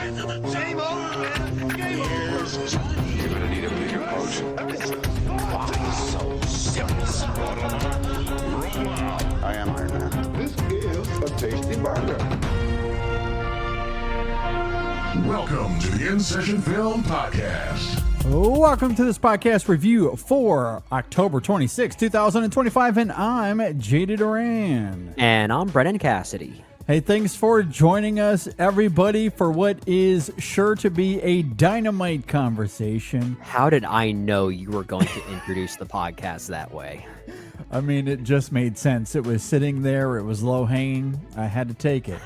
Game over, man. Game over. Johnny. You're gonna need a bigger boat. Why so serious? I am Iron Man. This is a tasty burger. Welcome to the In Session Film Podcast. Welcome to this podcast review for October 26, 2025, and I'm J.D. Duran. And I'm Brennan Cassidy. Hey, thanks for joining us, everybody, for what is sure to be a dynamite conversation. How did I know you were going to introduce the podcast that way? I mean, it just made sense. It was sitting there. It was low-hanging. I had to take it.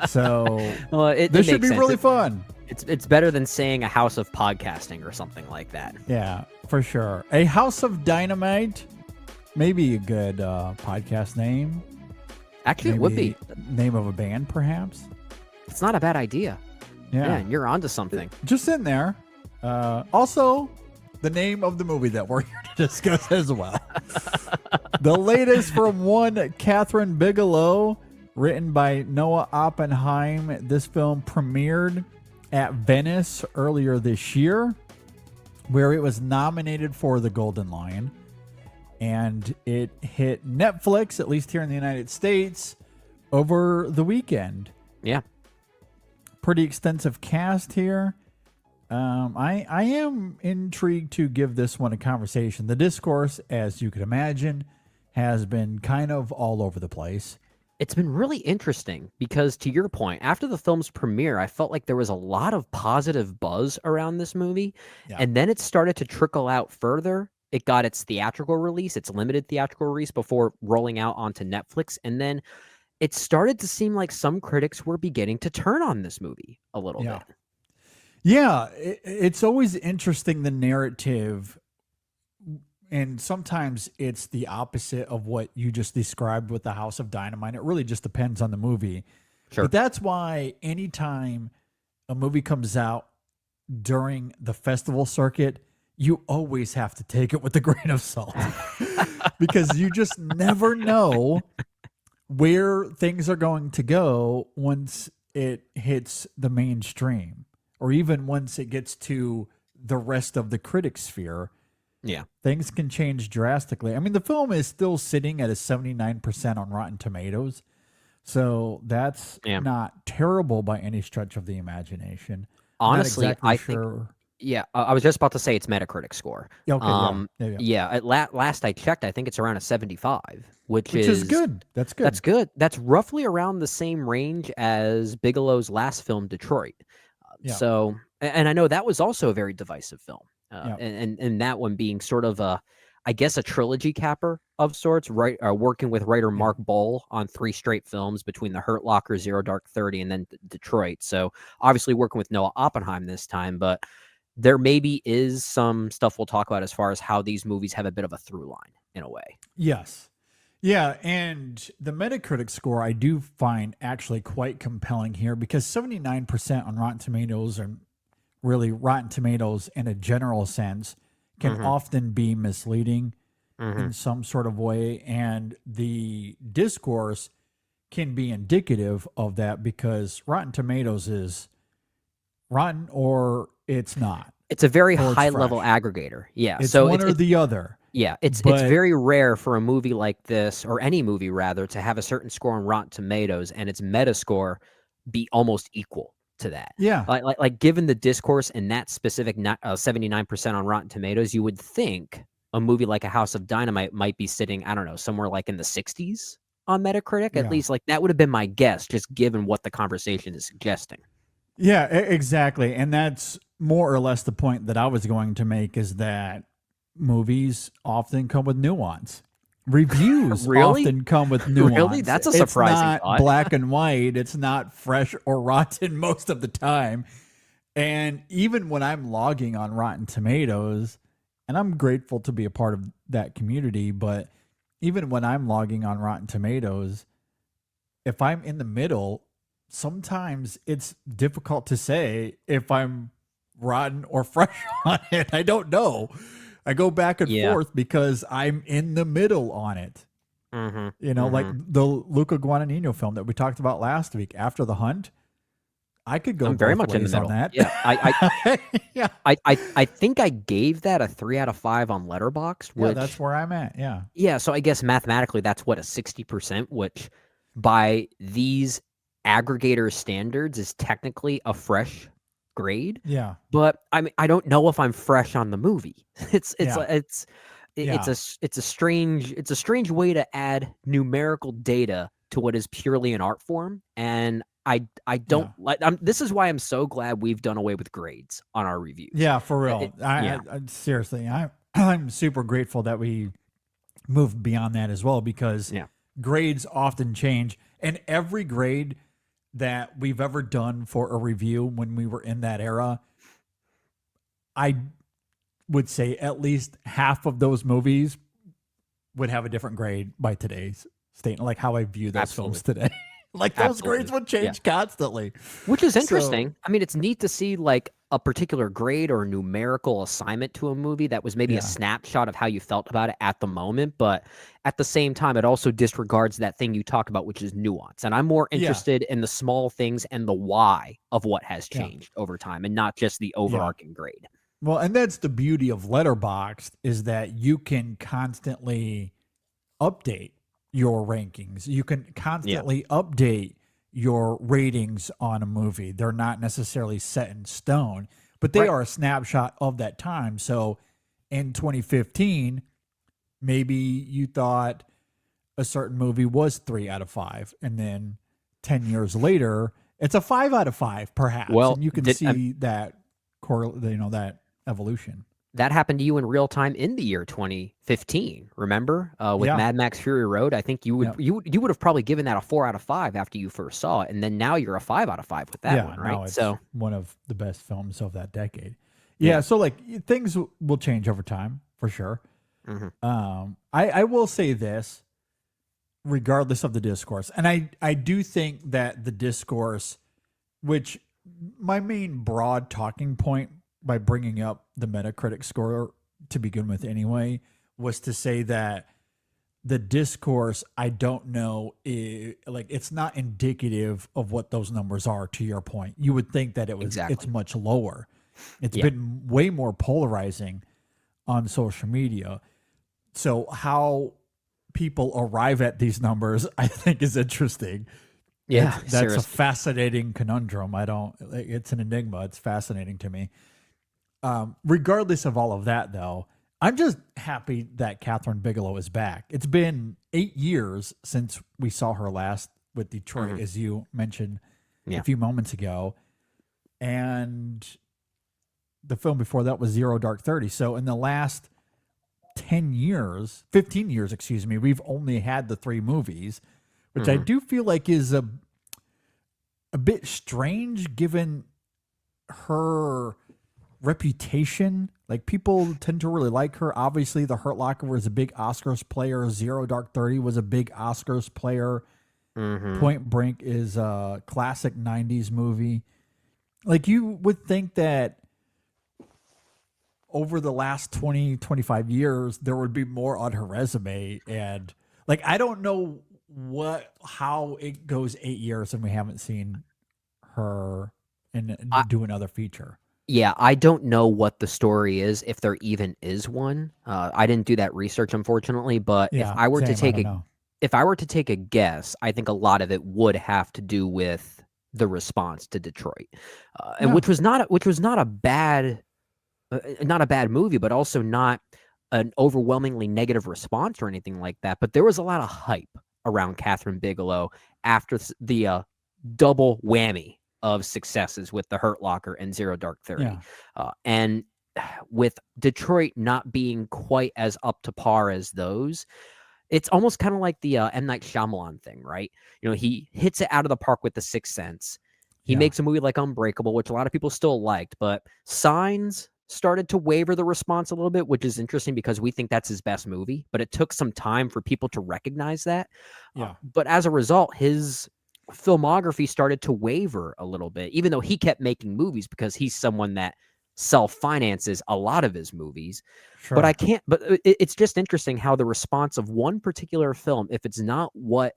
So Well, this should be really fun. It's better than saying A House of Podcasting or something like that. Yeah, for sure. A House of Dynamite, maybe a good podcast name. Actually, it would be. Name of a band, perhaps. It's not a bad idea. Yeah, you're onto something. Just in there. Also, the name of the movie that we're here to discuss as well. The latest from one Kathryn Bigelow, written by Noah Oppenheim. This film premiered at Venice earlier this year, where it was nominated for the Golden Lion. And it hit Netflix, at least here in the United States, over the weekend. Yeah. Pretty extensive cast here. I am intrigued to give this one a conversation. The discourse, as you could imagine, has been kind of all over the place. It's been really interesting because, to your point, after the film's premiere, I felt like there was a lot of positive buzz around this movie. Yeah. And then it started to trickle out further. It got its theatrical release, its limited theatrical release before rolling out onto Netflix. And then it started to seem like some critics were beginning to turn on this movie a little bit. Yeah, it's always interesting, the narrative. And sometimes it's the opposite of what you just described with The House of Dynamite. It really just depends on the movie. Sure. But that's why anytime a movie comes out during the festival circuit, you always have to take it with a grain of salt. Because you just never know where things are going to go once it hits the mainstream, or even once it gets to the rest of the critic sphere. Yeah. Things can change drastically. I mean, the film is still sitting at a 79% on Rotten Tomatoes. So that's not terrible by any stretch of the imagination. Honestly, exactly I think... Yeah, I was just about to say its Metacritic score. Okay, yeah. At last I checked, I think it's around a 75, which is good. That's good. That's good. That's roughly around the same range as Bigelow's last film, Detroit. So, and I know that was also a very divisive film. And that one being sort of I guess a trilogy capper of sorts, right? Working with writer Mark Bowl on 3 straight films between The Hurt Locker, Zero Dark 30, and then Detroit. So obviously working with Noah Oppenheim this time, but there maybe is some stuff we'll talk about as far as how these movies have a bit of a through line in a way. Yes. Yeah, and the Metacritic score I do find actually quite compelling here, because 79% on Rotten Tomatoes, and really Rotten Tomatoes in a general sense, can often be misleading in some sort of way. And the discourse can be indicative of that, because Rotten Tomatoes is rotten or it's not. It's a very high level aggregator. Yeah. It's so one or the other. Yeah. It's very rare for a movie like this, or any movie rather, to have a certain score on Rotten Tomatoes and its Metascore be almost equal to that. Yeah. Like given the discourse and that specific 79% on Rotten Tomatoes, you would think a movie like A House of Dynamite might be sitting, I don't know, somewhere like in the 60s on Metacritic. At least, like, that would have been my guess, just given what the conversation is suggesting. Yeah, exactly. And that's more or less the point that I was going to make, is that movies often come with nuance. Reviews often come with nuance. Really? That's a surprising thought. It's not thought. black and white. It's not fresh or rotten most of the time. And even when I'm logging on Rotten Tomatoes, and I'm grateful to be a part of that community, but even when I'm logging on Rotten Tomatoes, if I'm in the middle, sometimes it's difficult to say if I'm rotten or fresh on it. I don't know. I go back and forth because I'm in the middle on it. You know, like the Luca Guadagnino film that we talked about last week, After the Hunt. I could go I'm very both much in the ways on middle. that. Yeah, Yeah. I think I gave that a 3 out of 5 on Letterboxd, Yeah, which that's where I'm at. Yeah. yeah, so I guess mathematically that's what, a 60%, which by these aggregator standards is technically a fresh grade. Yeah. But I mean, I don't know if I'm fresh on the movie. Yeah. It's a strange way to add numerical data to what is purely an art form, and I don't like. This is why I'm so glad we've done away with grades on our reviews. Yeah, for real. I seriously, I'm super grateful that we moved beyond that as well, because grades often change, and every grade that we've ever done for a review when we were in that era, I would say at least half of those movies would have a different grade by today's state, like how I view those films today. Like those grades would change constantly. Which is interesting. I mean, it's neat to see like a particular grade or numerical assignment to a movie that was maybe a snapshot of how you felt about it at the moment, but at the same time, it also disregards that thing you talk about, which is nuance. And I'm more interested in the small things and the why of what has changed over time, and not just the overarching grade. Well, and that's the beauty of Letterboxd, is that you can constantly update your rankings. You can constantly update your ratings on a movie. They're not necessarily set in stone, but they are a snapshot of that time. So in 2015, maybe you thought a certain movie was 3 out of 5, and then 10 years later, it's a 5 out of 5, perhaps. Well, and you can see that that evolution. That happened to you in real time in the year 2015. Remember, with Mad Max Fury Road? I think you would have probably given that a 4 out of 5 after you first saw it, and then now you're a 5 out of 5 with that one, right? No, it's one of the best films of that decade. Yeah, so like things will change over time for sure. I will say this, regardless of the discourse, and I do think that the discourse, which my main broad talking point by bringing up the Metacritic score to begin with anyway, was to say that the discourse, I don't know, it's not indicative of what those numbers are, to your point. You would think that it's much lower. It's been way more polarizing on social media. So how people arrive at these numbers, I think, is interesting. Yeah, that's a fascinating conundrum. It's an enigma. It's fascinating to me. Regardless of all of that, though, I'm just happy that Kathryn Bigelow is back. It's been 8 years since we saw her last with Detroit, as you mentioned a few moments ago. And the film before that was Zero Dark 30. So in the last 15 years, we've only had the 3 movies, which I do feel like is a bit strange given her reputation. Like, people tend to really like her. Obviously, The Hurt Locker was a big Oscars player. Zero Dark 30 was a big Oscars player. Point Break is a classic 90s movie. Like, you would think that over the last 20, 25 years, there would be more on her resume. And like, I don't know how it goes 8 years and we haven't seen her do another feature. Yeah, I don't know what the story is, if there even is one. I didn't do that research, unfortunately, but if I were to take a guess, I think a lot of it would have to do with the response to Detroit, which was not a bad movie, but also not an overwhelmingly negative response or anything like that. But there was a lot of hype around Kathryn Bigelow after the double whammy of successes with The Hurt Locker and Zero Dark 30. And with Detroit not being quite as up to par as those, it's almost kind of like the M. Night Shyamalan thing, right? You know, he hits it out of the park with The Sixth Sense. He makes a movie like Unbreakable, which a lot of people still liked, but Signs started to waver the response a little bit, which is interesting because we think that's his best movie, but it took some time for people to recognize that. But as a result, his filmography started to waver a little bit, even though he kept making movies because he's someone that self-finances a lot of his movies. But it's just interesting how the response of one particular film, if it's not what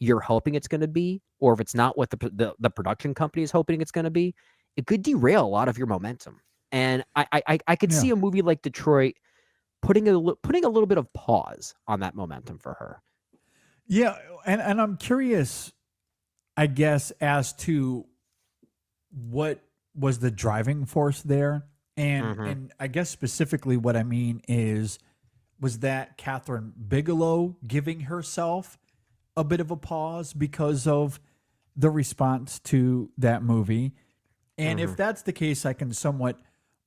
you're hoping it's going to be, or if it's not what the production company is hoping it's going to be, it could derail a lot of your momentum. And I could see a movie like Detroit putting a little bit of pause on that momentum for her. Yeah, and I'm curious, I guess, as to what was the driving force there. And I guess specifically what I mean was that Kathryn Bigelow giving herself a bit of a pause because of the response to that movie. And if that's the case, I can somewhat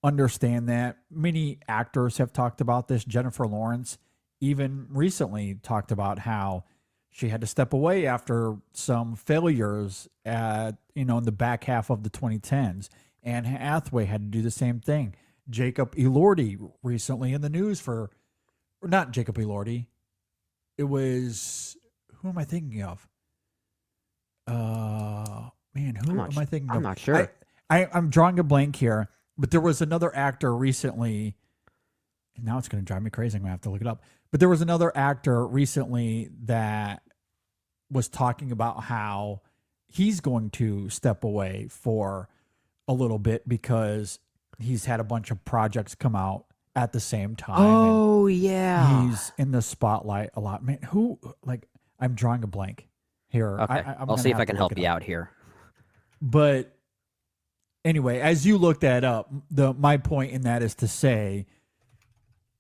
understand that. Many actors have talked about this. Jennifer Lawrence even recently talked about how she had to step away after some failures in the back half of the 2010s. Anne Hathaway had to do the same thing. Jacob Elordi recently in the news or not Jacob Elordi. It was, who am I thinking of? Who am I thinking of? I'm not sure. I'm drawing a blank here, but there was another actor recently, and now it's going to drive me crazy. I'm going to have to look it up. But there was another actor recently that was talking about how he's going to step away for a little bit because he's had a bunch of projects come out at the same time. Oh, yeah. He's in the spotlight a lot. Man, I'm drawing a blank here. Okay. I'll see if I can help you out here. But anyway, as you look that up, my point in that is to say,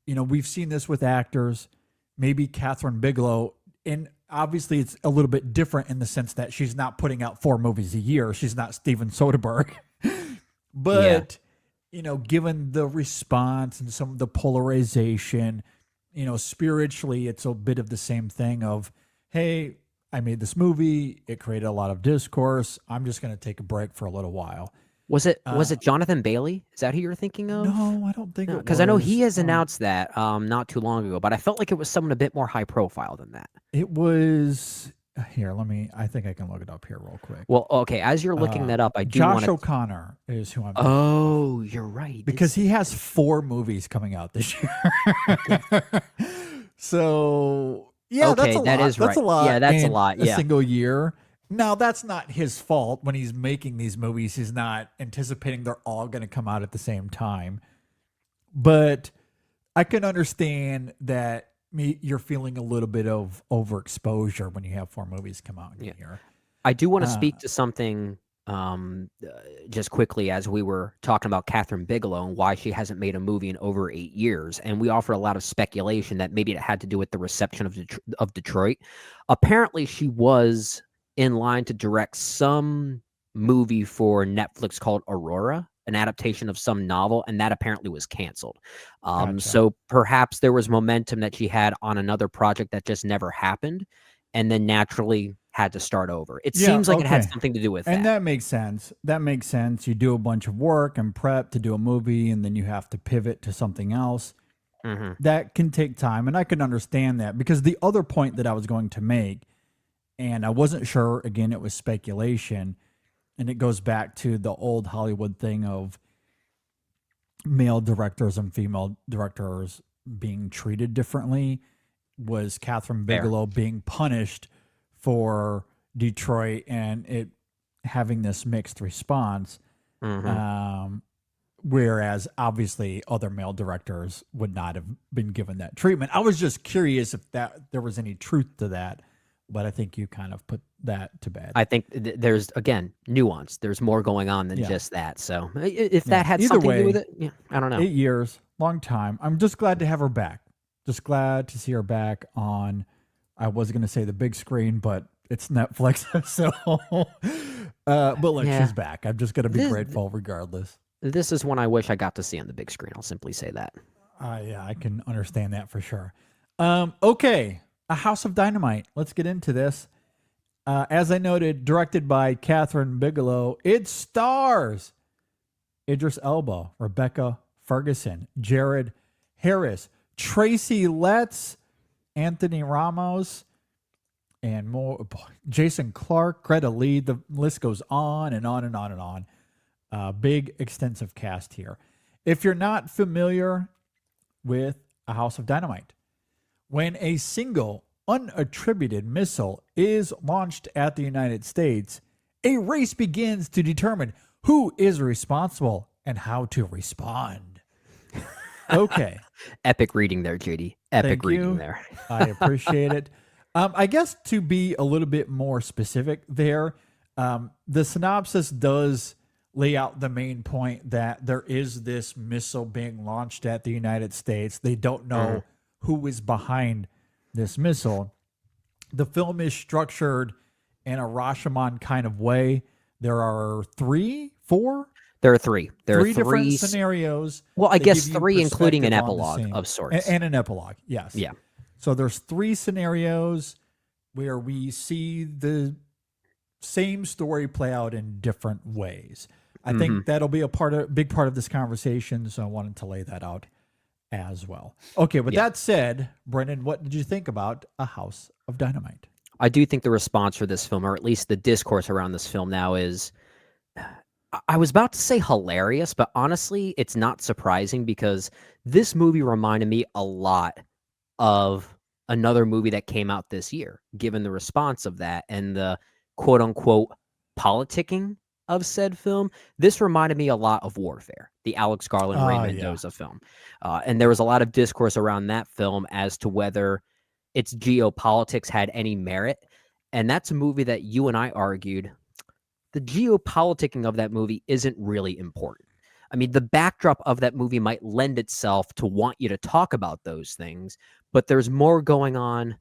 we've seen this with actors, maybe Kathryn Bigelow, and obviously it's a little bit different in the sense that she's not putting out 4 movies a year. She's not Steven Soderbergh. But, given the response and some of the polarization, spiritually, it's a bit of the same thing of, hey, I made this movie. It created a lot of discourse. I'm just going to take a break for a little while. Was it Jonathan Bailey? Is that who you're thinking of? No, I don't think it was. Because I know he has announced that not too long ago, but I felt like it was someone a bit more high profile than that. It was here. I think I can look it up here real quick. Well, okay. As you're looking that up, I do Josh O'Connor is who I'm. Oh, you're right. Because he has 4 movies coming out this year. So yeah, okay, that's a lot. That's a lot. Yeah, that's a lot. Yeah, a single year. Now, that's not his fault. When he's making these movies, he's not anticipating they're all going to come out at the same time. But I can understand that you're feeling a little bit of overexposure when you have 4 movies come out in a year. I do want to speak to something just quickly as we were talking about Kathryn Bigelow and why she hasn't made a movie in over 8 years. And we offer a lot of speculation that maybe it had to do with the reception of Detroit. Apparently, she was in line to direct some movie for Netflix called Aurora, an adaptation of some novel, and that apparently was canceled. Gotcha. So perhaps there was momentum that she had on another project that just never happened, and then naturally had to start over. It seems like it had something to do with that. And that makes sense. That makes sense. You do a bunch of work and prep to do a movie, and then you have to pivot to something else. That can take time, and I can understand that, because the other point that I was going to make, and I wasn't sure, again, it was speculation, and it goes back to the old Hollywood thing of male directors and female directors being treated differently, was Kathryn Bigelow being punished for Detroit and it having this mixed response. Whereas obviously other male directors would not have been given that treatment. I was just curious if there was any truth to that. But I think you kind of put that to bed. I think there's, again, nuance. There's more going on than just that. So if that had something to do with it, I don't know. 8 years, long time. I'm just glad to have her back. Just glad to see her back on, I was going to say the big screen, but it's Netflix. So, but look, she's back. I'm just going to be grateful regardless. This is one I wish I got to see on the big screen. I'll simply say that. Yeah, I can understand that for sure. Okay. A House of Dynamite. Let's get into this. As I noted, directed by Kathryn Bigelow, it stars Idris Elba, Rebecca Ferguson, Jared Harris, Tracy Letts, Anthony Ramos, and more. Jason Clarke, Greta Lee. The list goes on and on and on and on. Big, extensive cast here. If you're not familiar with A House of Dynamite, when a single unattributed missile is launched at the United States, a race begins to determine who is responsible and how to respond. Okay. Epic reading there, JD. Epic Thank reading you. there. I appreciate it. I guess to be a little bit more specific there, the synopsis does lay out the main point that there is this missile being launched at the United States. They don't know who is behind this missile. The film is structured in a Rashomon kind of way. There are four? There are three. There Three are different scenarios. Well, I that guess give you three, including an perspective on the epilogue scene. of sorts. And an epilogue, yes. Yeah. So there's three scenarios where we see the same story play out in different ways. I think that'll be big part of this conversation, so I wanted to lay that out as well. Okay, with that said, Brendan, what did you think about A House of Dynamite? I do think the response for this film, or at least the discourse around this film now, is, I was about to say hilarious, but honestly, it's not surprising because this movie reminded me a lot of another movie that came out this year, given the response of that and the quote unquote politicking of said film. This reminded me a lot of Warfare, the Alex Garland, Ray Mendoza film. And there was a lot of discourse around that film as to whether its geopolitics had any merit. And that's a movie that you and I argued the geopoliticking of that movie isn't really important. I mean, the backdrop of that movie might lend itself to want you to talk about those things, but there's more going on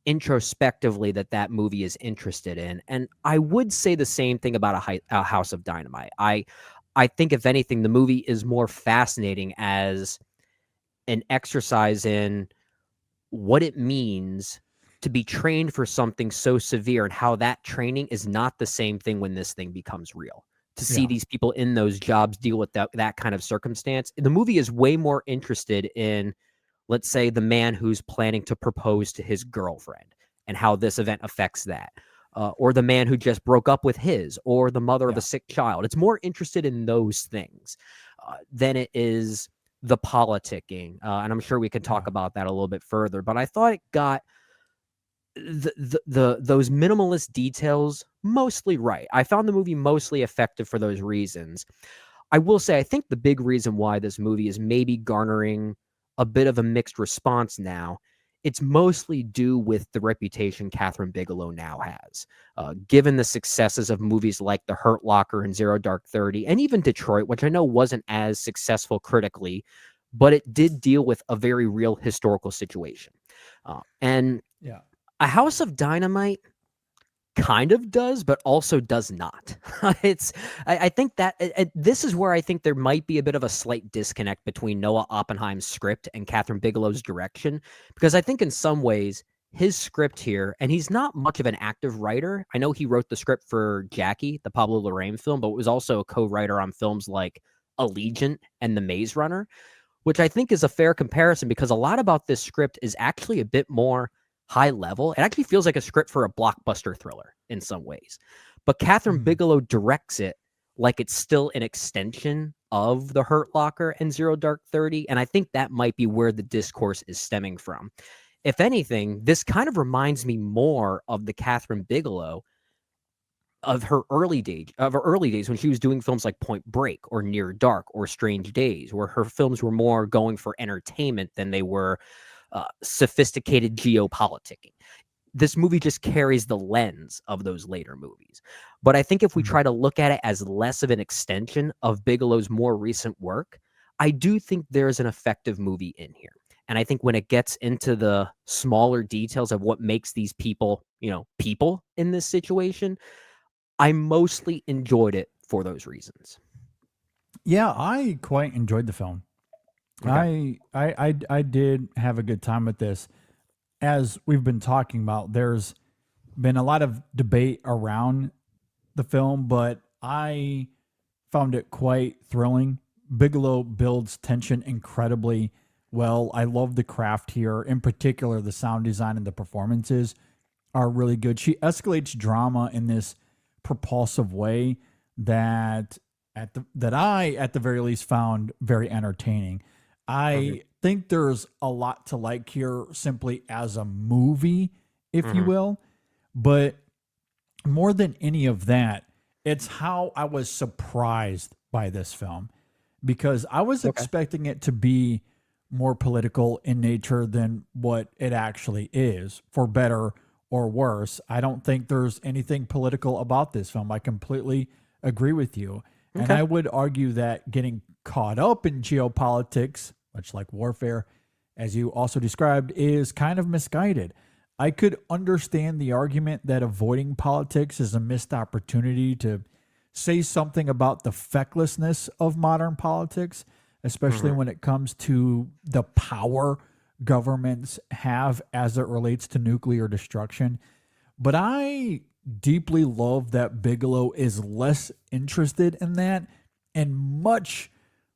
introspectively that movie is interested in. And I would say the same thing about a House of Dynamite. I think, if anything, the movie is more fascinating as an exercise in what it means to be trained for something so severe and how that training is not the same thing when this thing becomes real. To see these people in those jobs deal with that kind of circumstance. The movie is way more interested in, let's say, the man who's planning to propose to his girlfriend and how this event affects that. Or the man who just broke up with his, or the mother of a sick child. It's more interested in those things than it is the politicking. And I'm sure we can talk about that a little bit further. But I thought it got those minimalist details mostly right. I found the movie mostly effective for those reasons. I will say, I think the big reason why this movie is maybe garnering a bit of a mixed response now, it's mostly due with the reputation Kathryn Bigelow now has. Given the successes of movies like The Hurt Locker and Zero Dark 30, and even Detroit, which I know wasn't as successful critically, but it did deal with a very real historical situation. And A House of Dynamite kind of does, but also does not. I think that this is where I think there might be a bit of a slight disconnect between Noah Oppenheim's script and Kathryn Bigelow's direction, because I think in some ways his script here, and he's not much of an active writer. I know he wrote the script for Jackie, the Pablo Larraín film, but was also a co-writer on films like Allegiant and The Maze Runner, which I think is a fair comparison because a lot about this script is actually a bit more high level. It actually feels like a script for a blockbuster thriller in some ways. But Kathryn Bigelow directs it like it's still an extension of The Hurt Locker and Zero Dark 30. And I think that might be where the discourse is stemming from. If anything, this kind of reminds me more of the Kathryn Bigelow of her early days when she was doing films like Point Break or Near Dark or Strange Days, where her films were more going for entertainment than they were sophisticated geopoliticking. This movie just carries the lens of those later movies. But I think if we try to look at it as less of an extension of Bigelow's more recent work, I do think there's an effective movie in here. And I think when it gets into the smaller details of what makes these people, people in this situation, I mostly enjoyed it for those reasons. Yeah, I quite enjoyed the film. Okay. I did have a good time with this. As we've been talking about, there's been a lot of debate around the film, but I found it quite thrilling. Bigelow builds tension incredibly well. I love the craft here. In particular, the sound design and the performances are really good. She escalates drama in this propulsive way that I, at the very least, found very entertaining. I think there's a lot to like here simply as a movie if you will. But more than any of that, it's how I was surprised by this film, because I was expecting it to be more political in nature than what it actually is, for better or worse. I don't think there's anything political about this film. I completely agree with you. And I would argue that getting caught up in geopolitics, much like warfare, as you also described, is kind of misguided. I could understand the argument that avoiding politics is a missed opportunity to say something about the fecklessness of modern politics, especially when it comes to the power governments have as it relates to nuclear destruction. But I deeply love that Bigelow is less interested in that and much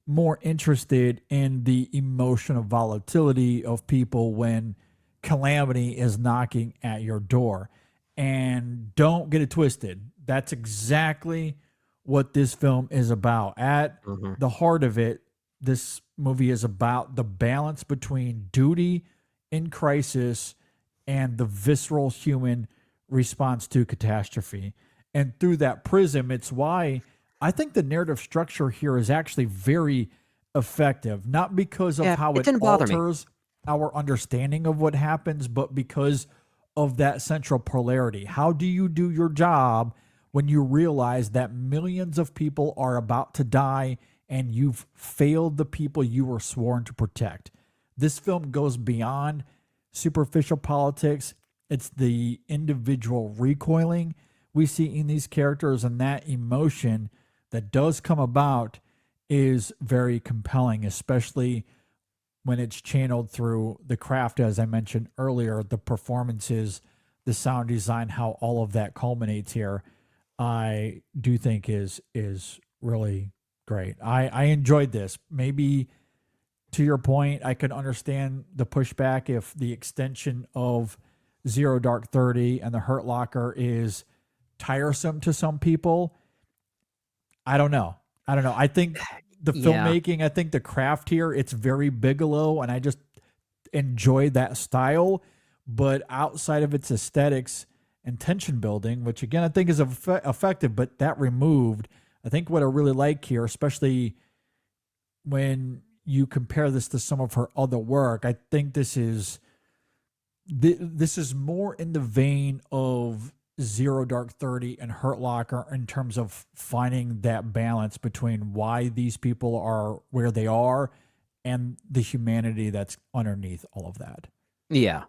more interested in the emotional volatility of people when calamity is knocking at your door. And don't get it twisted. That's exactly what this film is about. At the heart of it, this movie is about the balance between duty in crisis and the visceral human response to catastrophe. And through that prism, it's why I think the narrative structure here is actually very effective, not because of how it alters our understanding of what happens, but because of that central polarity. How do you do your job when you realize that millions of people are about to die and you've failed the people you were sworn to protect? This film goes beyond superficial politics. It's the individual recoiling we see in these characters, and that emotion that does come about is very compelling, especially when it's channeled through the craft, as I mentioned earlier, the performances, the sound design, how all of that culminates here. I do think is really great. I enjoyed this. Maybe to your point, I could understand the pushback if the extension of Zero Dark 30 and the Hurt Locker is tiresome to some people. I don't know. I think the filmmaking, I think the craft here, it's very Bigelow, and I just enjoy that style. But outside of its aesthetics and tension building, which again I think is effective, but that removed, I think what I really like here, especially when you compare this to some of her other work, I think this is more in the vein of Zero Dark 30 and Hurt Locker in terms of finding that balance between why these people are where they are and the humanity that's underneath all of that. Yeah.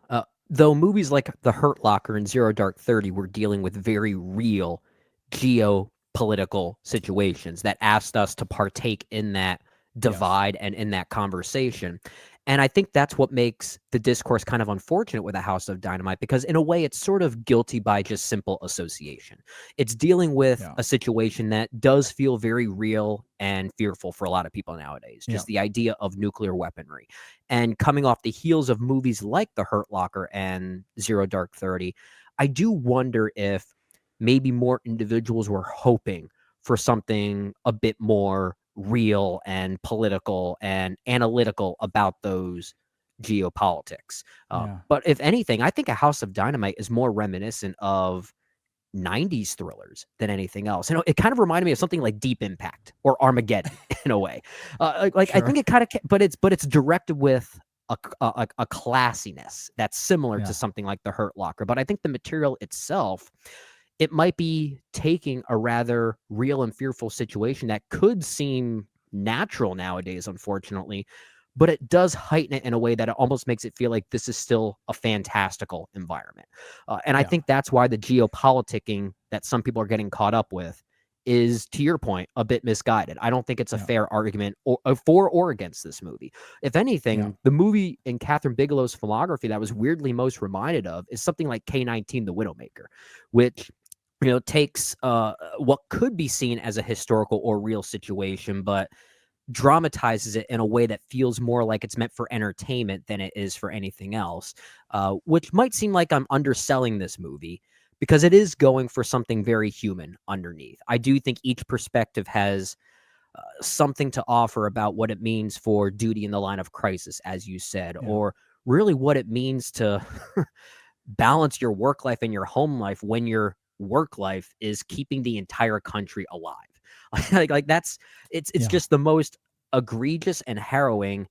Though movies like The Hurt Locker and Zero Dark 30 were dealing with very real geopolitical situations that asked us to partake in that divide and in that conversation. And I think that's what makes the discourse kind of unfortunate with A House of Dynamite, because in a way it's sort of guilty by just simple association. It's dealing with a situation that does feel very real and fearful for a lot of people nowadays. Just the idea of nuclear weaponry. And coming off the heels of movies like The Hurt Locker and Zero Dark 30, I do wonder if maybe more individuals were hoping for something a bit more real and political and analytical about those geopolitics. But if anything, I think A House of Dynamite is more reminiscent of 90s thrillers than anything else. You know, it kind of reminded me of something like Deep Impact or Armageddon in a way. I think it kind of, but it's directed with a classiness that's similar to something like The Hurt Locker. But I think the material itself, it might be taking a rather real and fearful situation that could seem natural nowadays, unfortunately, but it does heighten it in a way that it almost makes it feel like this is still a fantastical environment. And I think that's why the geopoliticking that some people are getting caught up with is, to your point, a bit misguided. I don't think it's a fair argument for or against this movie. If anything, the movie in Kathryn Bigelow's filmography that I was weirdly most reminded of is something like K-19, The Widowmaker, which takes what could be seen as a historical or real situation, but dramatizes it in a way that feels more like it's meant for entertainment than it is for anything else, which might seem like I'm underselling this movie because it is going for something very human underneath. I do think each perspective has something to offer about what it means for duty in the line of crisis, as you said, or really what it means to balance your work life and your home life when your work life is keeping the entire country alive. Like that's it's just the most egregious and harrowing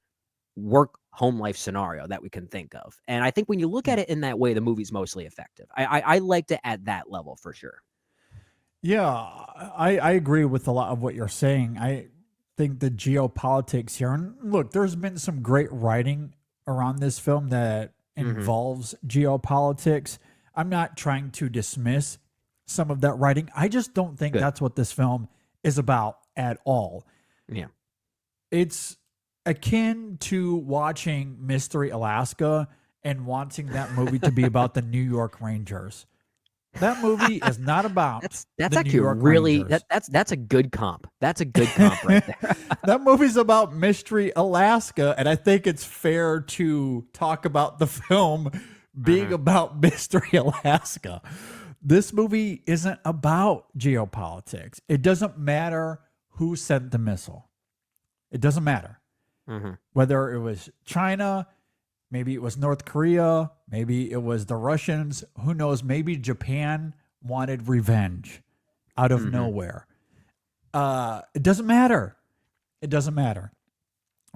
work home life scenario that we can think of. And I think when you look at it in that way, the movie's mostly effective. I liked it at that level for sure. Yeah, I agree with a lot of what you're saying. I think the geopolitics here, and look, there's been some great writing around this film that involves geopolitics. I'm not trying to dismiss some of that writing. I just don't think that's what this film is about at all. Yeah. It's akin to watching Mystery Alaska and wanting that movie to be about the New York Rangers. That movie is not about that's the actually New York really Rangers. that's a good comp. That's a good comp right there. That movie's about Mystery Alaska, and I think it's fair to talk about the film being about Mystery Alaska. This movie isn't about geopolitics. It doesn't matter who sent the missile. It doesn't matter. Whether it was China, maybe it was North Korea, maybe it was the Russians, who knows, maybe Japan wanted revenge out of nowhere. It doesn't matter. It doesn't matter.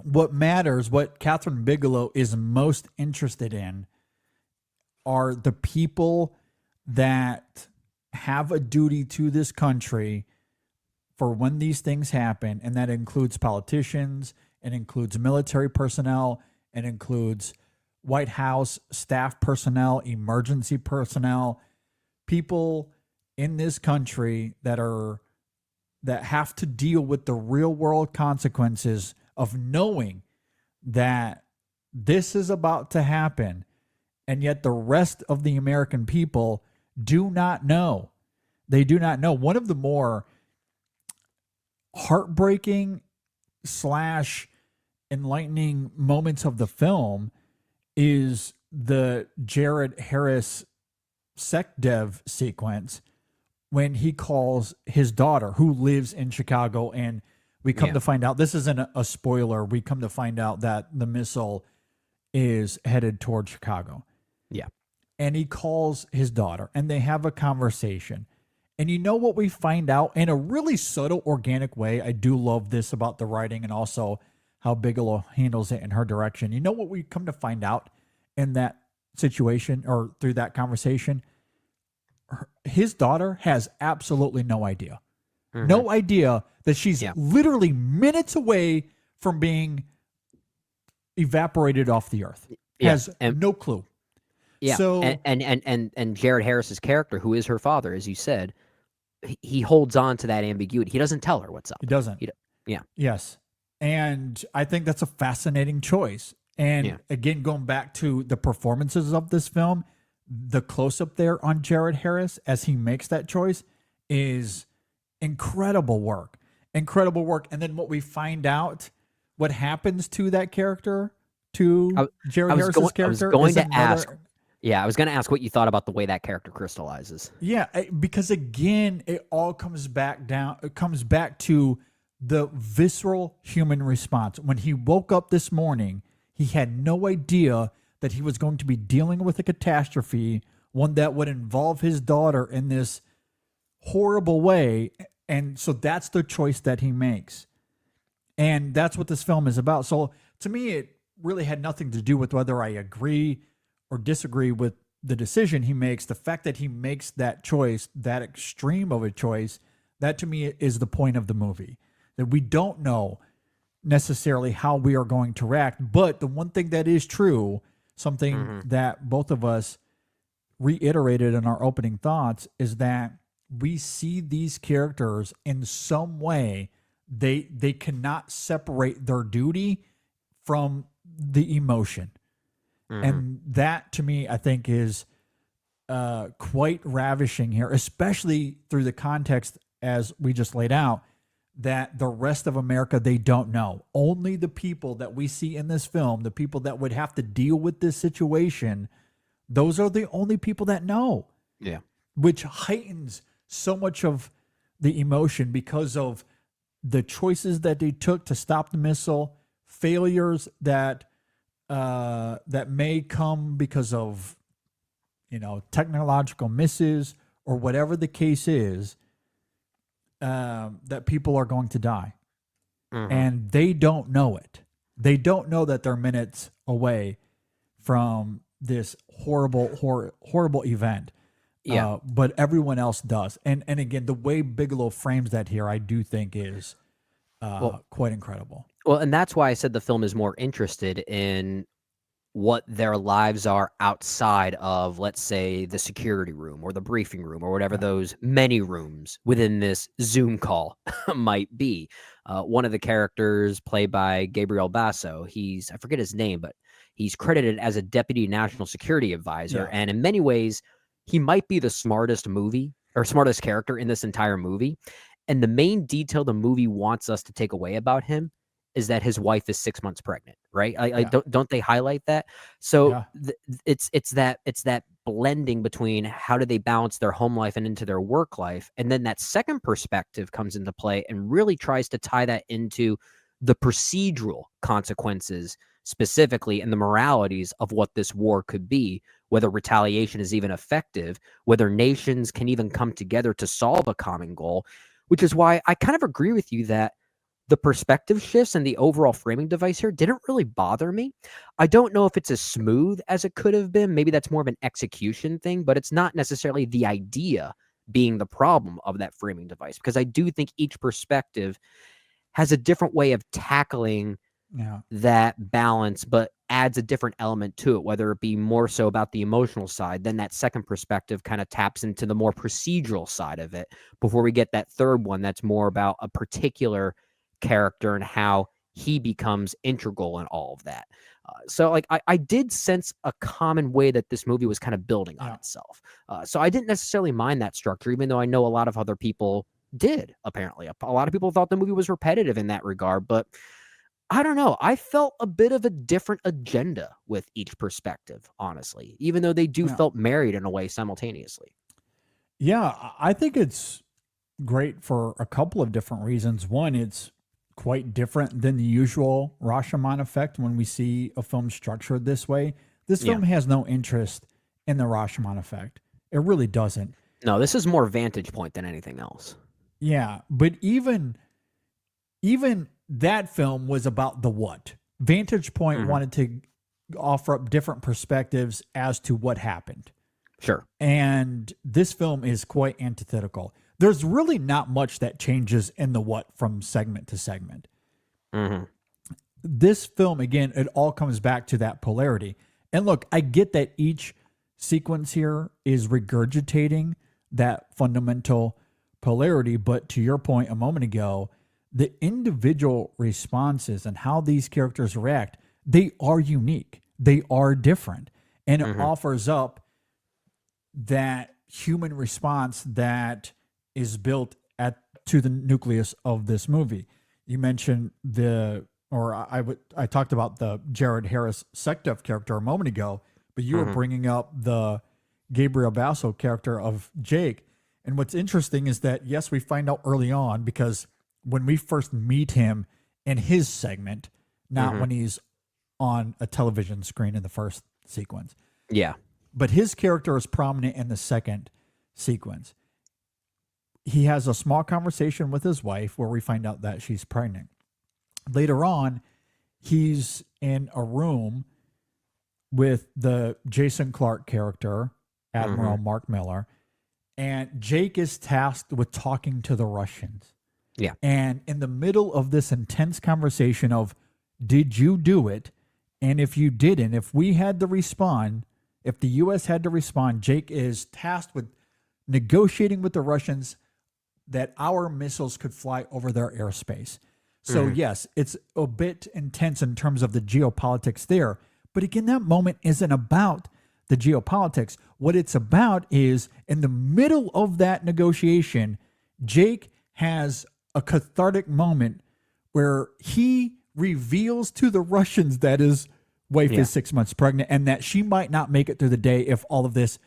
What matters, what Kathryn Bigelow is most interested in, are the people that have a duty to this country for when these things happen, and that includes politicians, it includes military personnel, it includes White House staff personnel, emergency personnel, people in this country that have to deal with the real world consequences of knowing that this is about to happen, and yet the rest of the American people do not know. They do not know. One of the more heartbreaking / enlightening moments of the film is the Jared Harris SecDev sequence when he calls his daughter, who lives in Chicago, and we come to find out, this isn't a spoiler, we come to find out that the missile is headed toward Chicago. Yeah. And he calls his daughter, and they have a conversation. And you know what we find out in a really subtle, organic way? I do love this about the writing and also how Bigelow handles it in her direction. You know what we come to find out in that situation or through that conversation? His daughter has absolutely no idea. No idea that she's literally minutes away from being evaporated off the earth. Has no clue. Yeah. So, and Jared Harris's character, who is her father, as you said, he holds on to that ambiguity. He doesn't tell her what's up. He doesn't. Yes. And I think that's a fascinating choice. And again, going back to the performances of this film, the close-up there on Jared Harris as he makes that choice is incredible work. Incredible work. And then what we find out, what happens to that character, to Jared Harris's character. I was going to ask. Yeah, I was going to ask what you thought about the way that character crystallizes. Yeah, because again, it all comes back down. It comes back to the visceral human response. When he woke up this morning, he had no idea that he was going to be dealing with a catastrophe, one that would involve his daughter in this horrible way. And so that's the choice that he makes. And that's what this film is about. So to me, it really had nothing to do with whether I agree or disagree with the decision he makes. The fact that he makes that choice, that extreme of a choice, that to me is the point of the movie. That we don't know necessarily how we are going to react. But the one thing that is true, something that both of us reiterated in our opening thoughts, is that we see these characters in some way. They cannot separate their duty from the emotion. And that, to me, I think is quite ravishing here, especially through the context, as we just laid out, that the rest of America, they don't know. Only the people that we see in this film, the people that would have to deal with this situation, those are the only people that know. Yeah. Which heightens so much of the emotion because of the choices that they took to stop the missile, failures that may come because of technological misses or whatever the case is, that people are going to die. And they don't know it. They don't know that they're minutes away from this horrible event. Yeah. But everyone else does. And again, the way Bigelow frames that here, I do think is quite incredible. Well, and that's why I said the film is more interested in what their lives are outside of, let's say, the security room or the briefing room or whatever those many rooms within this Zoom call might be. One of the characters played by Gabriel Basso, I forget his name, but he's credited as a deputy national security advisor. And in many ways, he might be the smartest character in this entire movie. And the main detail the movie wants us to take away about him is that his wife is 6 months pregnant, right? Don't they highlight that? So it's that blending between how do they balance their home life and into their work life, and then that second perspective comes into play and really tries to tie that into the procedural consequences specifically and the moralities of what this war could be, whether retaliation is even effective, whether nations can even come together to solve a common goal, which is why I kind of agree with you that the perspective shifts and the overall framing device here didn't really bother me. I don't know if it's as smooth as it could have been. Maybe that's more of an execution thing, but it's not necessarily the idea being the problem of that framing device, because I do think each perspective has a different way of tackling that balance, but adds a different element to it, whether it be more so about the emotional side. Then that second perspective kind of taps into the more procedural side of it before we get that third one that's more about a particular character and how he becomes integral in all of that. So I did sense a common way that this movie was kind of building on itself. So I didn't necessarily mind that structure, even though I know a lot of other people did, apparently. A lot of people thought the movie was repetitive in that regard, but I don't know. I felt a bit of a different agenda with each perspective, honestly, even though they felt married in a way simultaneously. Yeah, I think it's great for a couple of different reasons. One, it's quite different than the usual Rashomon effect when we see a film structured this way. This film has no interest in the Rashomon effect. It really doesn't. No, this is more vantage point than anything else. Yeah, but even that film was about the what. Vantage Point wanted to offer up different perspectives as to what happened. Sure. And this film is quite antithetical. There's really not much that changes in the what from segment to segment. This film, again, it all comes back to that polarity. And look, I get that each sequence here is regurgitating that fundamental polarity, but to your point a moment ago, the individual responses and how these characters react, they are unique. They are different. And it offers up that human response that is built to the nucleus of this movie. You mentioned I talked about the Jared Harris Sectev character a moment ago, but you were bringing up the Gabriel Basso character of Jake. And what's interesting is that, yes, we find out early on, because when we first meet him in his segment, not when he's on a television screen in the first sequence. Yeah. But his character is prominent in the second sequence. He has a small conversation with his wife where we find out that she's pregnant. Later on, he's in a room with the Jason Clarke character, Admiral Mark Miller, and Jake is tasked with talking to the Russians. Yeah. And in the middle of this intense conversation of, did you do it? And if you didn't, if we had to respond, if the U.S. had to respond, Jake is tasked with negotiating with the Russians that our missiles could fly over their airspace. So yes, it's a bit intense in terms of the geopolitics there. But again, that moment isn't about the geopolitics. What it's about is, in the middle of that negotiation, Jake has a cathartic moment where he reveals to the Russians that his wife is 6 months pregnant and that she might not make it through the day if all of this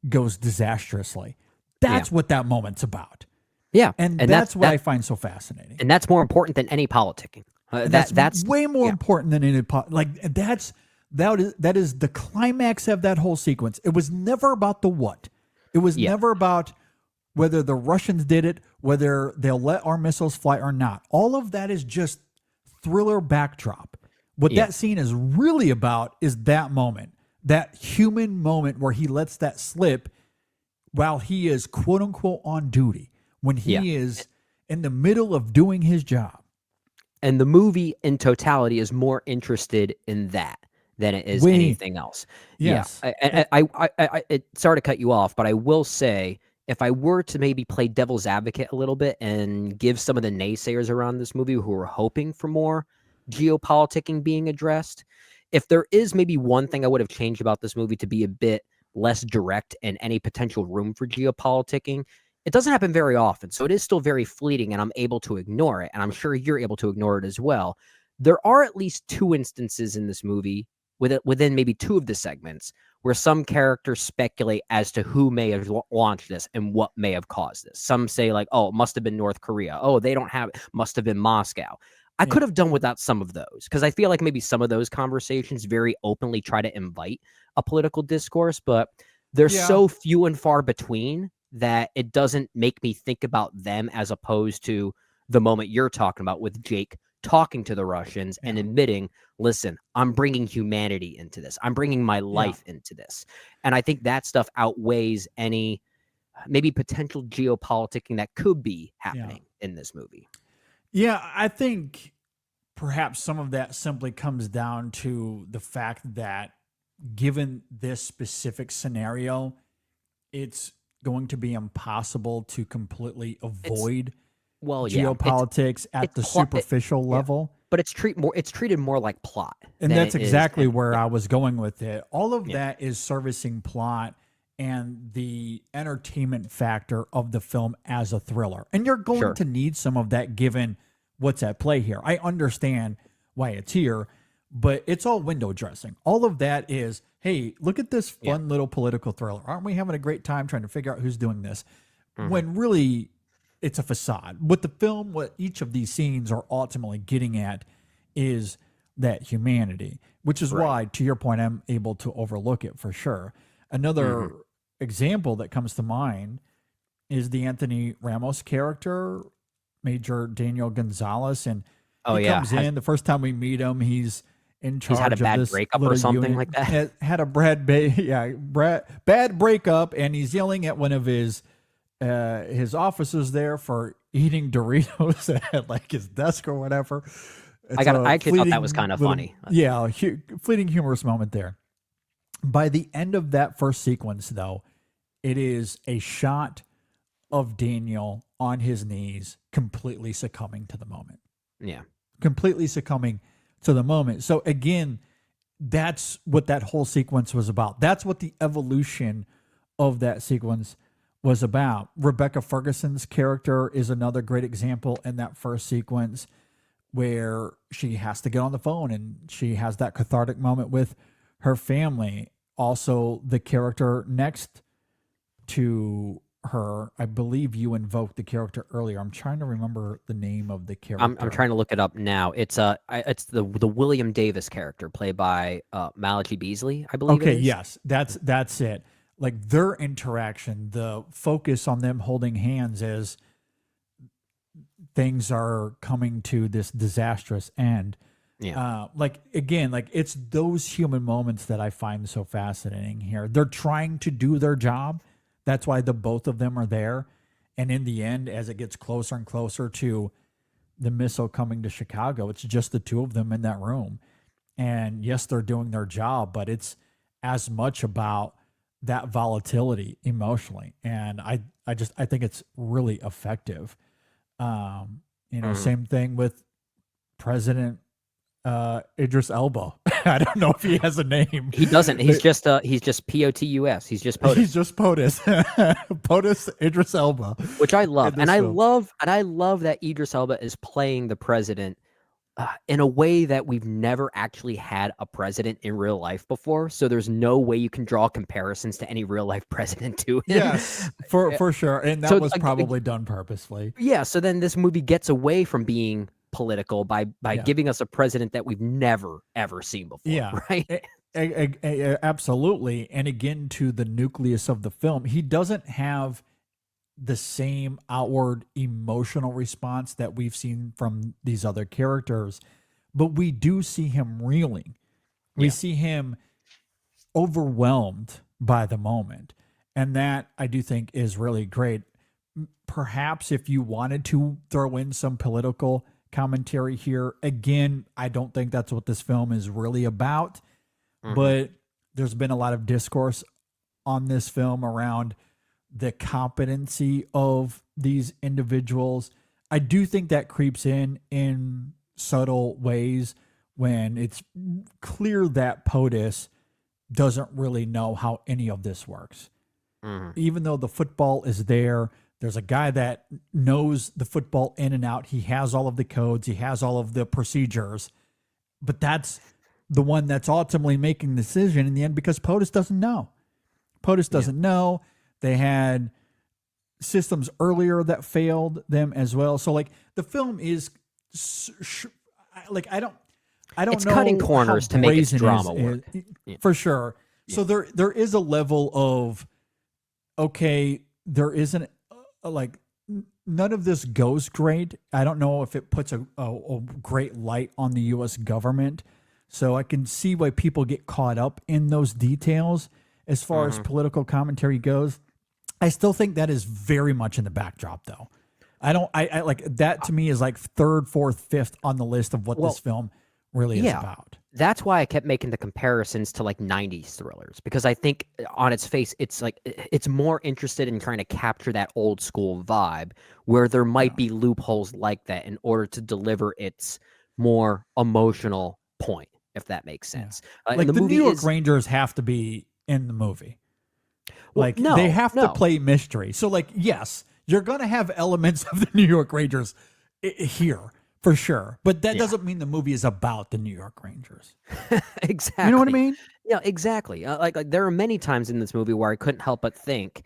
goes disastrously. That's what that moment's about. Yeah. And that's what I find so fascinating. And that's more important than any politicking. That's way more important than any that's that is the climax of that whole sequence. It was never about the what. It was never about whether the Russians did it, whether they'll let our missiles fly or not. All of that is just thriller backdrop. What that scene is really about is that moment, that human moment where he lets that slip while he is quote unquote on duty, when he is in the middle of doing his job. And the movie in totality is more interested in that than it is anything else. Yes. Yeah. Sorry to cut you off, but I will say, if I were to maybe play devil's advocate a little bit and give some of the naysayers around this movie who are hoping for more geopoliticking being addressed, if there is maybe one thing I would have changed about this movie to be a bit less direct and any potential room for geopoliticking, it doesn't happen very often. So it is still very fleeting and I'm able to ignore it. And I'm sure you're able to ignore it as well. There are at least 2 instances in this movie within maybe 2 of the segments where some characters speculate as to who may have launched this and what may have caused this. Some say like, oh, it must have been North Korea. Oh, they don't have it. Must have been Moscow. I could have done without some of those because I feel like maybe some of those conversations very openly try to invite a political discourse, but they're so few and far between that it doesn't make me think about them as opposed to the moment you're talking about with Jake talking to the Russians and admitting, listen, I'm bringing humanity into this. I'm bringing my life into this. And I think that stuff outweighs any maybe potential geopoliticking that could be happening in this movie. Yeah, I think perhaps some of that simply comes down to the fact that given this specific scenario, it's going to be impossible to completely avoid geopolitics at the superficial level. But it's treated more like plot. And that's exactly where I was going with it. All of that is servicing plot and the entertainment factor of the film as a thriller. And you're going to need some of that given what's at play here. I understand why it's here, but it's all window dressing. All of that is, hey, look at this fun little political thriller. Aren't we having a great time trying to figure out who's doing this? When really it's a facade. What the film, what each of these scenes are ultimately getting at is that humanity, which is why, to your point, I'm able to overlook it for sure. Another example that comes to mind is the Anthony Ramos character, Major Daniel Gonzalez. And he comes in, the first time we meet him, he's in charge had a of bad this breakup little or something unit. like that. Had a bad breakup, and he's yelling at one of his officers there for eating Doritos at like his desk or whatever. I actually thought that was kind of funny. Yeah, fleeting humorous moment there. By the end of that first sequence, though, it is a shot of Daniel on his knees, completely succumbing to the moment. Yeah. Completely succumbing to the moment. So again, that's what that whole sequence was about. That's what the evolution of that sequence was about. Rebecca Ferguson's character is another great example in that first sequence where she has to get on the phone and she has that cathartic moment with her family. Also, the character next to her, I believe you invoked the character earlier. I'm trying to remember the name of the character. I'm trying to look it up now. It's the William Davis character played by Malachi Beasley, I believe. Okay, it is. yes, that's it. Like their interaction, the focus on them holding hands as things are coming to this disastrous end. Yeah. Like again, like it's those human moments that I find so fascinating here. They're trying to do their job. That's why the both of them are there. And in the end, as it gets closer and closer to the missile coming to Chicago, it's just the two of them in that room. And yes, they're doing their job, but it's as much about that volatility emotionally. And I think it's really effective. Same thing with President Idris Elba. I don't know if he has a name. He doesn't. He's just POTUS. He's just POTUS. He's just POTUS. POTUS Idris Elba. Which I love. And I love that Idris Elba is playing the president in a way that we've never actually had a president in real life before. So there's no way you can draw comparisons to any real life president to him. Yes, for sure. And that was probably done purposely. Yeah. So then this movie gets away from being political by giving us a president that we've never ever seen before. Yeah. Right. Absolutely. And again, to the nucleus of the film, he doesn't have the same outward emotional response that we've seen from these other characters, but we do see him reeling. We see him overwhelmed by the moment. And that I do think is really great. Perhaps if you wanted to throw in some political commentary here, again, I don't think that's what this film is really about. But there's been a lot of discourse on this film around the competency of these individuals. I do think that creeps in subtle ways when it's clear that POTUS doesn't really know how any of this works. Even though the football is there, there's a guy that knows the football in and out. He has all of the codes. He has all of the procedures. But that's the one that's ultimately making the decision in the end because POTUS doesn't know. POTUS doesn't know. They had systems earlier that failed them as well. So like the film is like I don't it's know cutting corners to make its brazen drama work. For sure. So there is a level of okay, there isn't like none of this goes great. I don't know if it puts a great light on the U.S. government. So I can see why people get caught up in those details as far as political commentary goes. I still think that is very much in the backdrop, though. I like that to me is like third, fourth, fifth on the list of what this film really is about. That's why I kept making the comparisons to like 90s thrillers, because I think on its face, it's like it's more interested in trying to capture that old school vibe where there might be loopholes like that in order to deliver its more emotional point, if that makes sense. Like the New York Rangers have to be in the movie. Like they have to play mystery. So like, yes, you're going to have elements of the New York Rangers here. For sure. But that doesn't mean the movie is about the New York Rangers. Exactly. You know what I mean? Yeah, exactly. Like there are many times in this movie where I couldn't help but think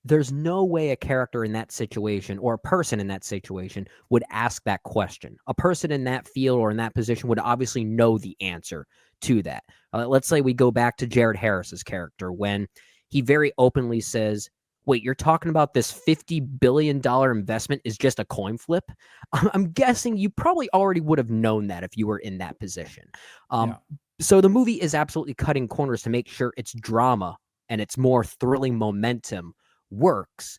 there's no way a character in that situation or a person in that situation would ask that question. A person in that field or in that position would obviously know the answer to that. Let's say we go back to Jared Harris's character when he very openly says, wait, you're talking about this $50 billion investment is just a coin flip? I'm guessing you probably already would have known that if you were in that position. So the movie is absolutely cutting corners to make sure its drama and its more thrilling momentum works.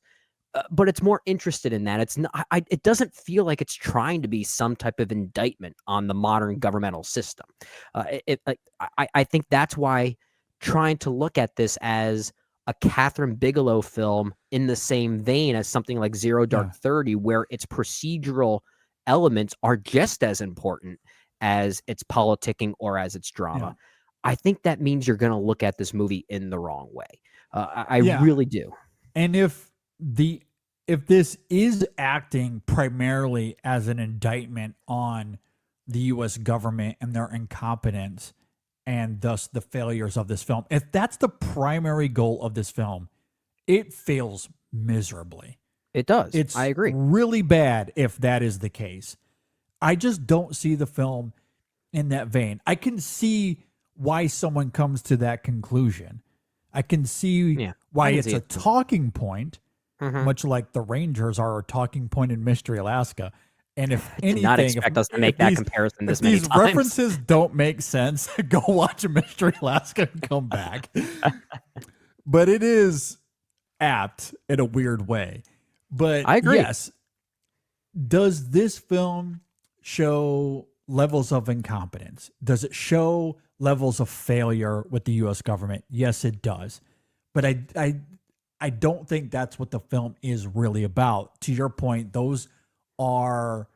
But it's more interested in that. It's not. It doesn't feel like it's trying to be some type of indictment on the modern governmental system. I think that's why trying to look at this as a Kathryn Bigelow film in the same vein as something like Zero Dark 30, where its procedural elements are just as important as its politicking or as its drama. I think that means you're going to look at this movie in the wrong way. I really do. And if this is acting primarily as an indictment on the U.S. government and their incompetence, and thus the failures of this film, if that's the primary goal of this film, it fails miserably. It does. I agree. Really bad if that is the case. I just don't see the film in that vein. I can see why someone comes to that conclusion. I can see why it's a talking point, much like the Rangers are a talking point in Mystery Alaska. And if anything, did not expect us to make that comparison this many times. These references don't make sense. Go watch a Mystery Alaska and come back. But it is apt in a weird way. But I agree. Yes, does this film show levels of incompetence? Does it show levels of failure with the U.S. government? Yes, it does. But I don't think that's what the film is really about. To your point, those are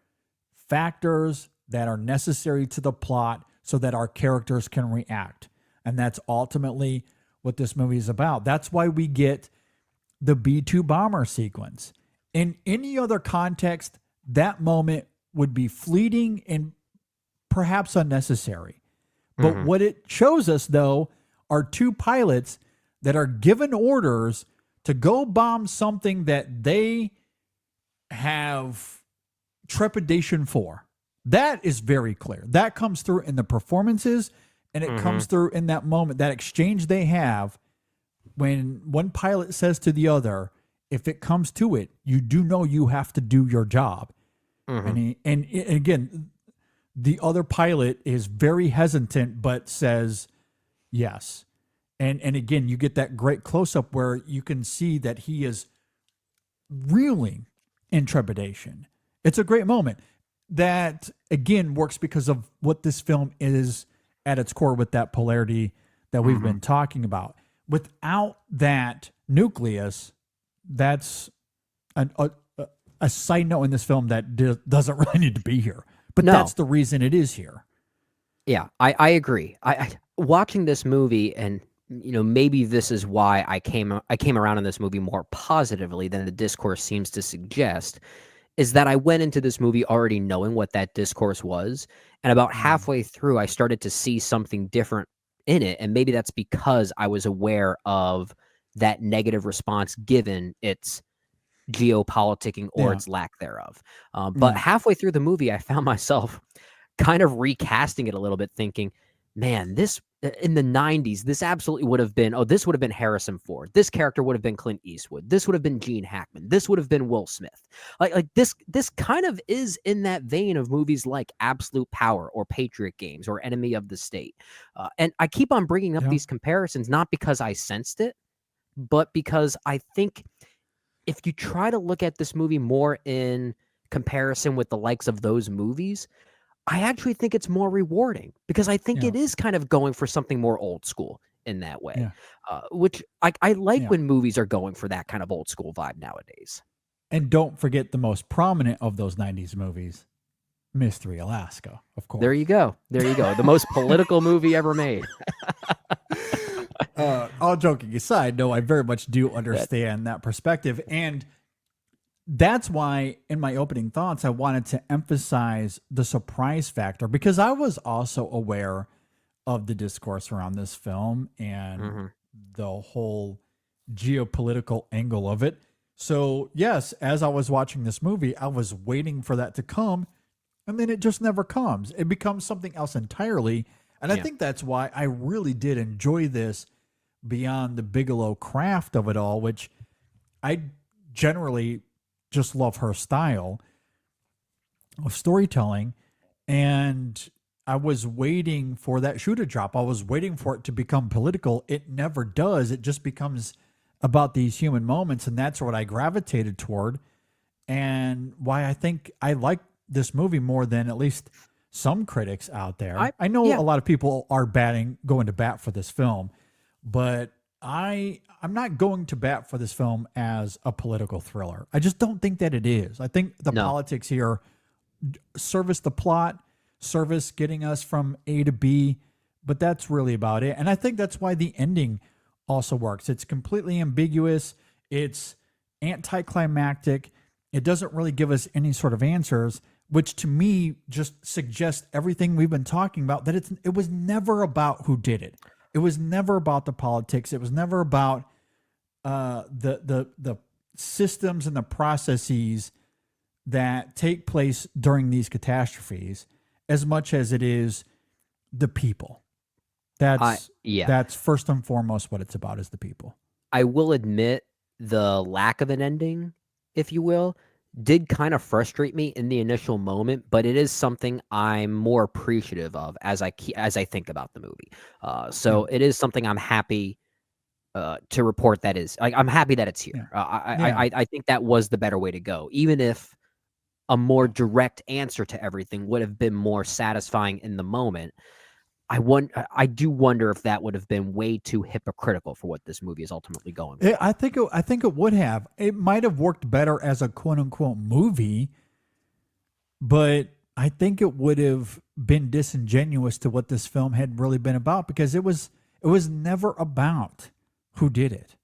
factors that are necessary to the plot so that our characters can react. And that's ultimately what this movie is about. That's why we get the B-2 bomber sequence. In any other context, that moment would be fleeting and perhaps unnecessary. But what it shows us, though, are two pilots that are given orders to go bomb something that they have trepidation for. That is very clear. That comes through in the performances And it comes through in that moment, that exchange they have when one pilot says to the other, if it comes to it, you do know you have to do your job. And again, the other pilot is very hesitant, but says yes. And again, you get that great close up where you can see that he is reeling in trepidation. It's a great moment that again works because of what this film is at its core, with that polarity that we've been talking about. Without that nucleus, that's a side note in this film that doesn't really need to be here. But that's the reason it is here. Yeah, I agree. I watching this movie, and maybe this is why I came around on this movie more positively than the discourse seems to suggest, is that I went into this movie already knowing what that discourse was, and about halfway through I started to see something different in it, and maybe that's because I was aware of that negative response given its geopoliticking or its lack thereof. But halfway through the movie, I found myself kind of recasting it a little bit, thinking, man, this in the 90s, this absolutely would have been, this would have been Harrison Ford. This character would have been Clint Eastwood. This would have been Gene Hackman. This would have been Will Smith. Like this kind of is in that vein of movies like Absolute Power or Patriot Games or Enemy of the State. And I keep on bringing up these comparisons, not because I sensed it, but because I think if you try to look at this movie more in comparison with the likes of those movies, I actually think it's more rewarding, because I think it is kind of going for something more old school in that way, which I like when movies are going for that kind of old school vibe nowadays. And don't forget the most prominent of those 90s movies, Mystery Alaska, of course. There you go. The most political movie ever made. All joking aside, no, I very much do understand that perspective. And that's why in my opening thoughts, I wanted to emphasize the surprise factor, because I was also aware of the discourse around this film and the whole geopolitical angle of it. So yes, as I was watching this movie, I was waiting for that to come, and then it just never comes. It becomes something else entirely. And I think that's why I really did enjoy this beyond the Bigelow craft of it all, which I generally just love her style of storytelling. And I was waiting for that shoe to drop. I was waiting for it to become political. It never does. It just becomes about these human moments. And that's what I gravitated toward, and why I think I like this movie more than at least some critics out there. I know a lot of people are going to bat for this film, but I'm not going to bat for this film as a political thriller. I just don't think that it is. I think the politics here service the plot, service getting us from A to B, but that's really about it. And I think that's why the ending also works. It's completely ambiguous. It's anticlimactic. It doesn't really give us any sort of answers, which to me just suggests everything we've been talking about, that it was never about who did it. It was never about the politics. It was never about the systems and the processes that take place during these catastrophes, as much as it is the people. That's first and foremost what it's about, is the people. I will admit the lack of an ending, if you will, did kind of frustrate me in the initial moment, but it is something I'm more appreciative of as I think about the movie. So it is something I'm happy to report that is. I'm happy that it's here. I think that was the better way to go, even if a more direct answer to everything would have been more satisfying in the moment. I do wonder if that would have been way too hypocritical for what this movie is ultimately going for. I think it would have. It might have worked better as a quote unquote movie, but I think it would have been disingenuous to what this film had really been about, because it was never about who did it.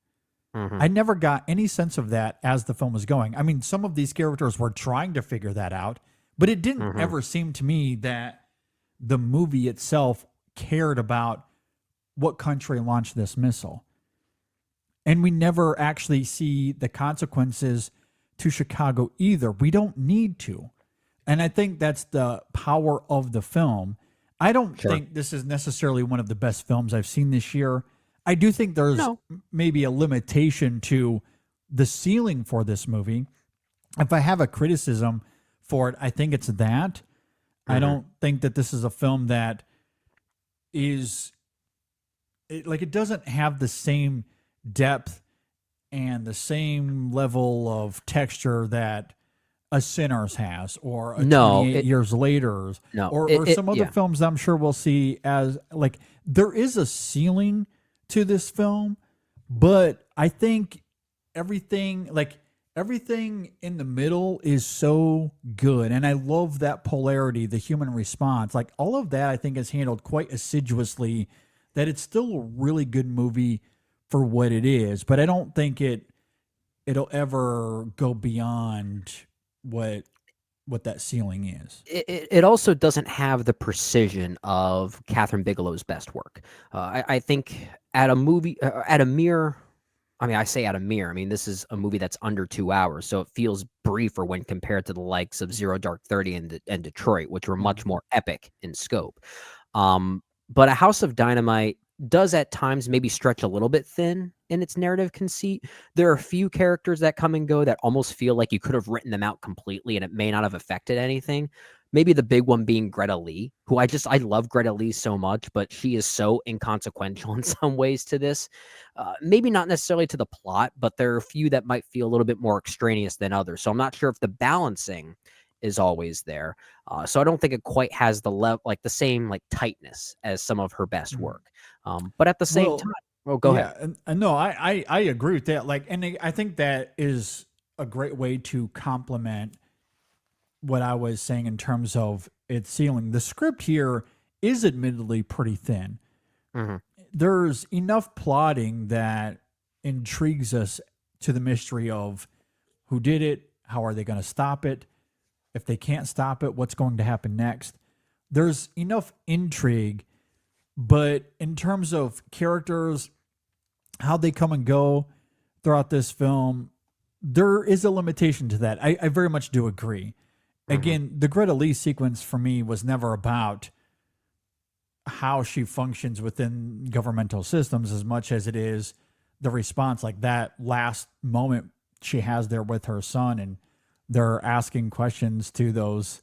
I never got any sense of that as the film was going. I mean, some of these characters were trying to figure that out, but it didn't ever seem to me that the movie itself cared about what country launched this missile. And we never actually see the consequences to Chicago either. We don't need to. And I think that's the power of the film. I don't Sure. think this is necessarily one of the best films I've seen this year. I do think there's No. maybe a limitation to the ceiling for this movie. If I have a criticism for it, I think it's that. I don't think that this is a film that is it doesn't have the same depth and the same level of texture that a Sinners has, or a No, 28 Years Later, No, or some other yeah. films I'm sure we'll see. As like, there is a ceiling to this film, but I think everything in the middle is so good, and I love that polarity, the human response, like all of that I think is handled quite assiduously, that it's still a really good movie for what it is. But I don't think it'll ever go beyond what that ceiling is. It also doesn't have the precision of Kathryn Bigelow's best work. I think at a movie, at a mere, I mean, I say at a mere, I mean, this is a movie that's under 2 hours, so it feels briefer when compared to the likes of Zero Dark 30 and Detroit, which were much more epic in scope. But A House of Dynamite does at times maybe stretch a little bit thin in its narrative conceit. There are a few characters that come and go that almost feel like you could have written them out completely and it may not have affected anything. Maybe the big one being Greta Lee, who I love Greta Lee so much, but she is so inconsequential in some ways to this. Maybe not necessarily to the plot, but there are a few that might feel a little bit more extraneous than others. So I'm not sure if the balancing is always there. So I don't think it quite has the the same like tightness as some of her best work. But at the same time, go ahead. And no, I agree with that. Like, and I think that is a great way to complement what I was saying in terms of its ceiling. The script here is admittedly pretty thin. There's enough plotting that intrigues us to the mystery of who did it, how are they going to stop it, if they can't stop it, what's going to happen next. There's enough intrigue, but in terms of characters, how they come and go throughout this film, there is a limitation to that. I very much do agree. Again, the Greta Lee sequence for me was never about how she functions within governmental systems as much as it is the response, like that last moment she has there with her son, and they're asking questions to those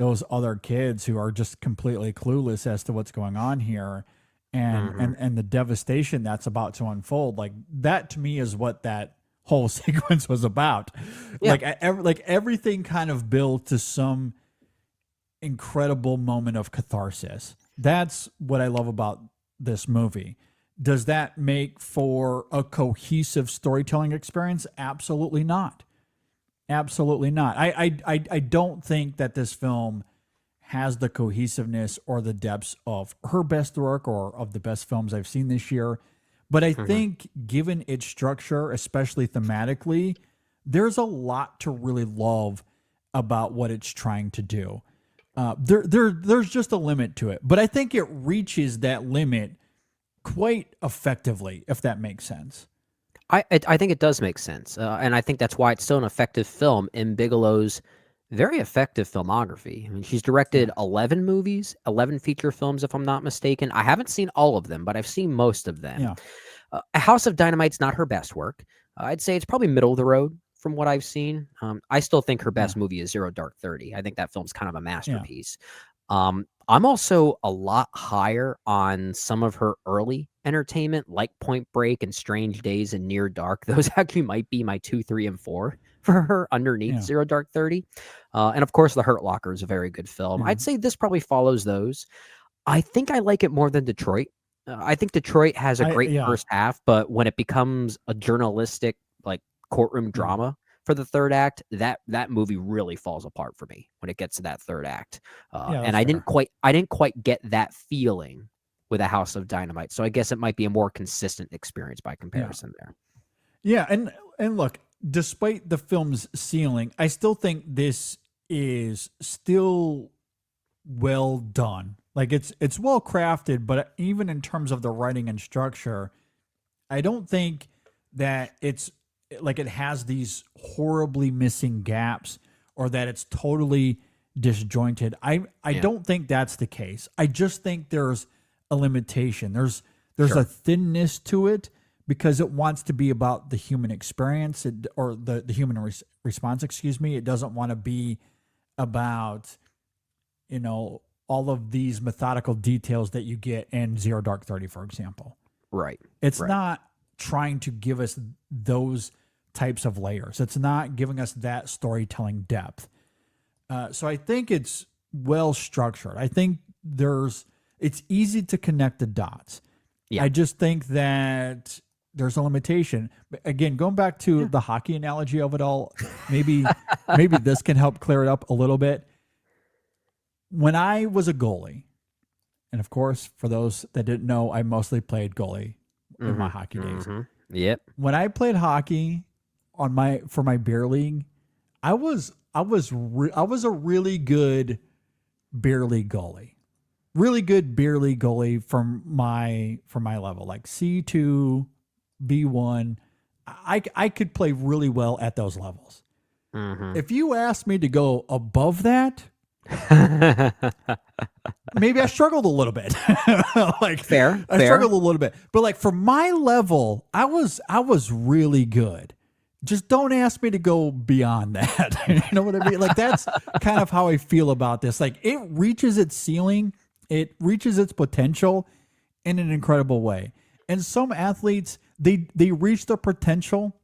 other kids who are just completely clueless as to what's going on here, and the devastation that's about to unfold. Like, that to me is what that whole sequence was about. Like everything kind of built to some incredible moment of catharsis. That's what I love about this movie. Does that make for a cohesive storytelling experience? Absolutely not. Absolutely not. I don't think that this film has the cohesiveness or the depths of her best work or of the best films I've seen this year. But I think given its structure, especially thematically, there's a lot to really love about what it's trying to do. There's just a limit to it. But I think it reaches that limit quite effectively, if that makes sense. I think it does make sense, and I think that's why it's still an effective film in Bigelow's very effective filmography. I mean, she's directed 11 movies, 11 feature films, if I'm not mistaken. I haven't seen all of them, but I've seen most of them. Yeah. A House of Dynamite's not her best work. I'd say it's probably middle of the road from what I've seen. I still think her best movie is Zero Dark 30. I think that film's kind of a masterpiece. I'm also a lot higher on some of her early entertainment, like Point Break and Strange Days and Near Dark. Those actually might be my 2, 3, and 4 for her underneath Zero Dark 30. And of course, The Hurt Locker is a very good film. I'd say this probably follows those. I think I like it more than Detroit. I think Detroit has a great first half, but when it becomes a journalistic, like, courtroom drama for the third act, that movie really falls apart for me when it gets to that third act. And I didn't quite get that feeling with A House of Dynamite. So I guess it might be a more consistent experience by comparison there. Yeah, and look, despite the film's ceiling, I still think this is still well done. Like, it's well crafted, but even in terms of the writing and structure, I don't think that it's like it has these horribly missing gaps, or that it's totally disjointed. I don't think that's the case. I just think there's a limitation. There's a thinness to it because it wants to be about the human experience or the human response, excuse me. It doesn't want to be about, all of these methodical details that you get in Zero Dark 30, for example. Right. It's not trying to give us those types of layers. It's not giving us that storytelling depth. So I think it's well structured. I think it's easy to connect the dots. Yeah. I just think that there's a limitation. But again, going back to the hockey analogy of it all, maybe this can help clear it up a little bit. When I was a goalie, and of course, for those that didn't know, I mostly played goalie in my hockey days. Yep. When I played hockey for my beer league, I was a really good beer league goalie. Really good beer league goalie from my level, like C2, B1. I could play really well at those levels. If you asked me to go above that, maybe I struggled a little bit. Fair. I struggled a little bit, but like for my level, I was really good. Just don't ask me to go beyond that. You know what I mean? Like that's kind of how I feel about this. Like it reaches its ceiling, it reaches its potential in an incredible way. And some athletes, they reach their potential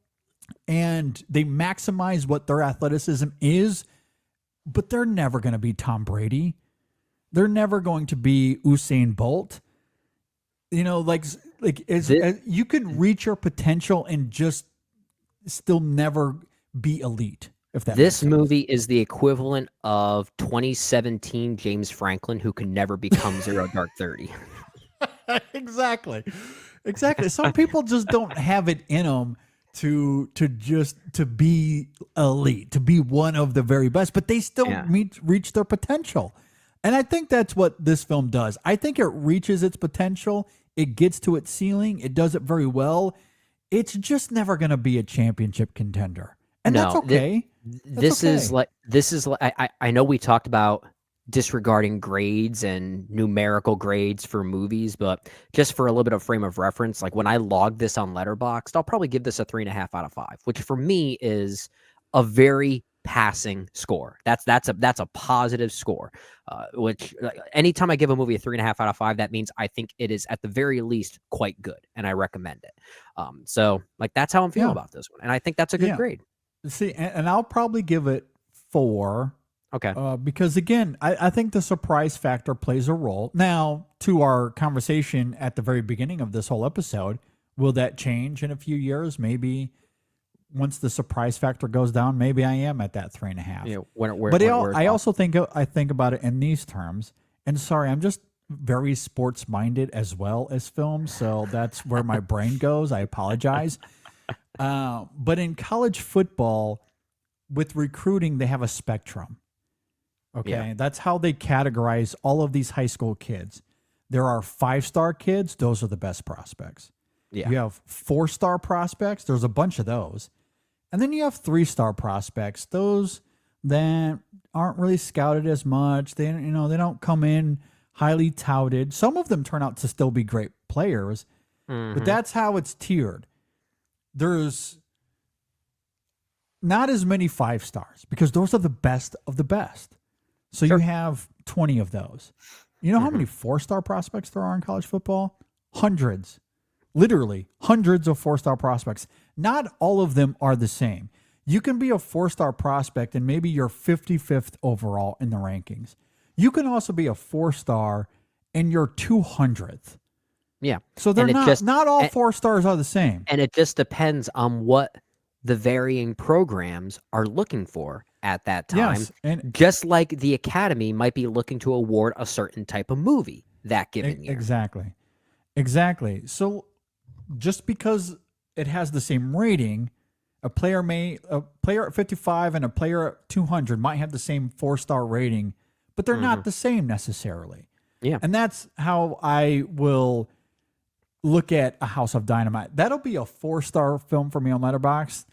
and they maximize what their athleticism is. But they're never going to be Tom Brady. They're never going to be Usain Bolt. You could reach your potential and just still never be elite. If that this movie is the equivalent of 2017 James Franklin, who can never become Zero Dark 30. Exactly. Some people just don't have it in them to be elite, to be one of the very best, but they still reach their potential. And I think that's what this film does. I think it reaches its potential. It gets to its ceiling. It does it very well. It's just never going to be a championship contender. And that's okay. This is like I know we talked about disregarding grades and numerical grades for movies, but just for a little bit of frame of reference, like when I log this on Letterboxd, I'll probably give this a 3.5 out of 5, which for me is a very passing score. That's a positive score. Which anytime I give a movie a 3.5 out of 5, that means I think it is at the very least quite good, and I recommend it. So like that's how I'm feeling about this one, and I think that's a good grade. See, and I'll probably give it 4. Okay. Because again, I think the surprise factor plays a role. Now, to our conversation at the very beginning of this whole episode, will that change in a few years? Maybe once the surprise factor goes down, maybe I am at that 3.5. Yeah. I also think about it in these terms. And sorry, I'm just very sports minded as well as film, so that's where my brain goes. I apologize. But in college football, with recruiting, they have a spectrum. Okay, that's how they categorize all of these high school kids. There are 5-star kids; those are the best prospects. Yeah. You have 4-star prospects. There's a bunch of those, and then you have 3-star prospects. Those that aren't really scouted as much. They don't come in highly touted. Some of them turn out to still be great players, but that's how it's tiered. There's not as many 5-stars because those are the best of the best. So you have 20 of those. You know how many 4-star prospects there are in college football? Hundreds. Literally hundreds of 4-star prospects. Not all of them are the same. You can be a 4-star prospect and maybe you're 55th overall in the rankings. You can also be a 4-star and you're 200th. Yeah. So they're not all 4-stars are the same. And it just depends on what the varying programs are looking for at that time. Yes, and just like the Academy might be looking to award a certain type of movie that given year. Exactly. So just because it has the same rating, a player at 55 and a player at 200 might have the same 4-star rating, but they're not the same necessarily. Yeah. And that's how I will look at A House of Dynamite. That'll be a 4-star film for me on Letterboxd,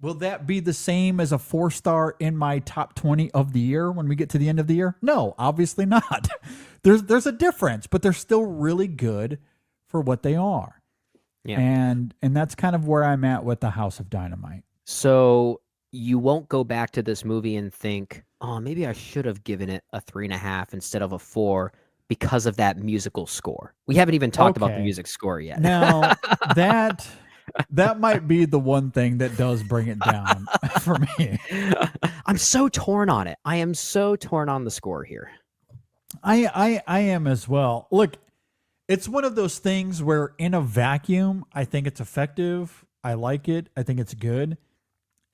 Will that be the same as a 4-star in my top 20 of the year when we get to the end of the year? No, obviously not. There's a difference, but they're still really good for what they are. Yeah. And that's kind of where I'm at with The House of Dynamite. So you won't go back to this movie and think, oh, maybe I should have given it a 3.5 instead of a 4 because of that musical score. We haven't even talked about the music score yet. Now, that might be the one thing that does bring it down for me. I'm so torn on it. I am so torn on the score here. I am as well. Look, it's one of those things where in a vacuum, I think it's effective. I like it. I think it's good.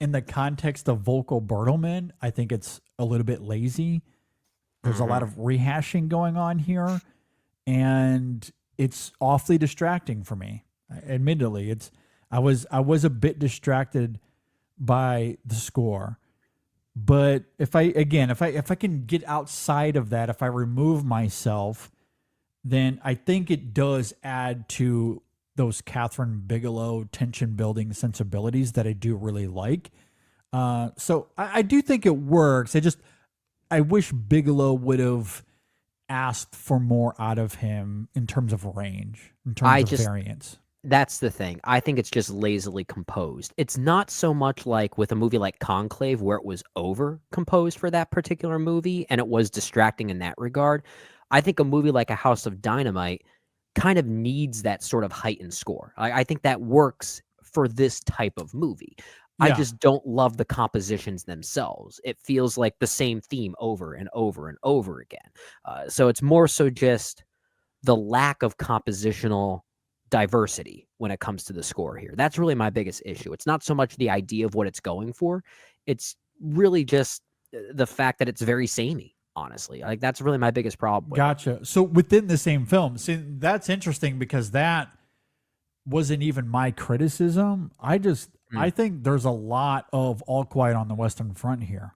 In the context of Volker Bertelmann, I think it's a little bit lazy. There's a lot of rehashing going on here, and it's awfully distracting for me. Admittedly, I was a bit distracted by the score. But if I can get outside of that, if I remove myself, then I think it does add to those Kathryn Bigelow tension building sensibilities that I do really like. So I do think it works. I wish Bigelow would have asked for more out of him in terms of range, in terms of variance. That's the thing. I think it's just lazily composed. It's not so much like with a movie like Conclave where it was over composed for that particular movie and it was distracting in that regard. I think a movie like A House of Dynamite kind of needs that sort of heightened score. I think that works for this type of movie. Yeah. I just don't love the compositions themselves. It feels like the same theme over and over and over again. So it's more so just the lack of compositional diversity when it comes to the score here. That's really my biggest issue. It's not so much the idea of what it's going for. It's really just the fact that it's very samey, honestly. Like that's really my biggest problem with Gotcha. So within the same film, see, that's interesting because that wasn't even my criticism. I think there's a lot of All Quiet on the Western Front here.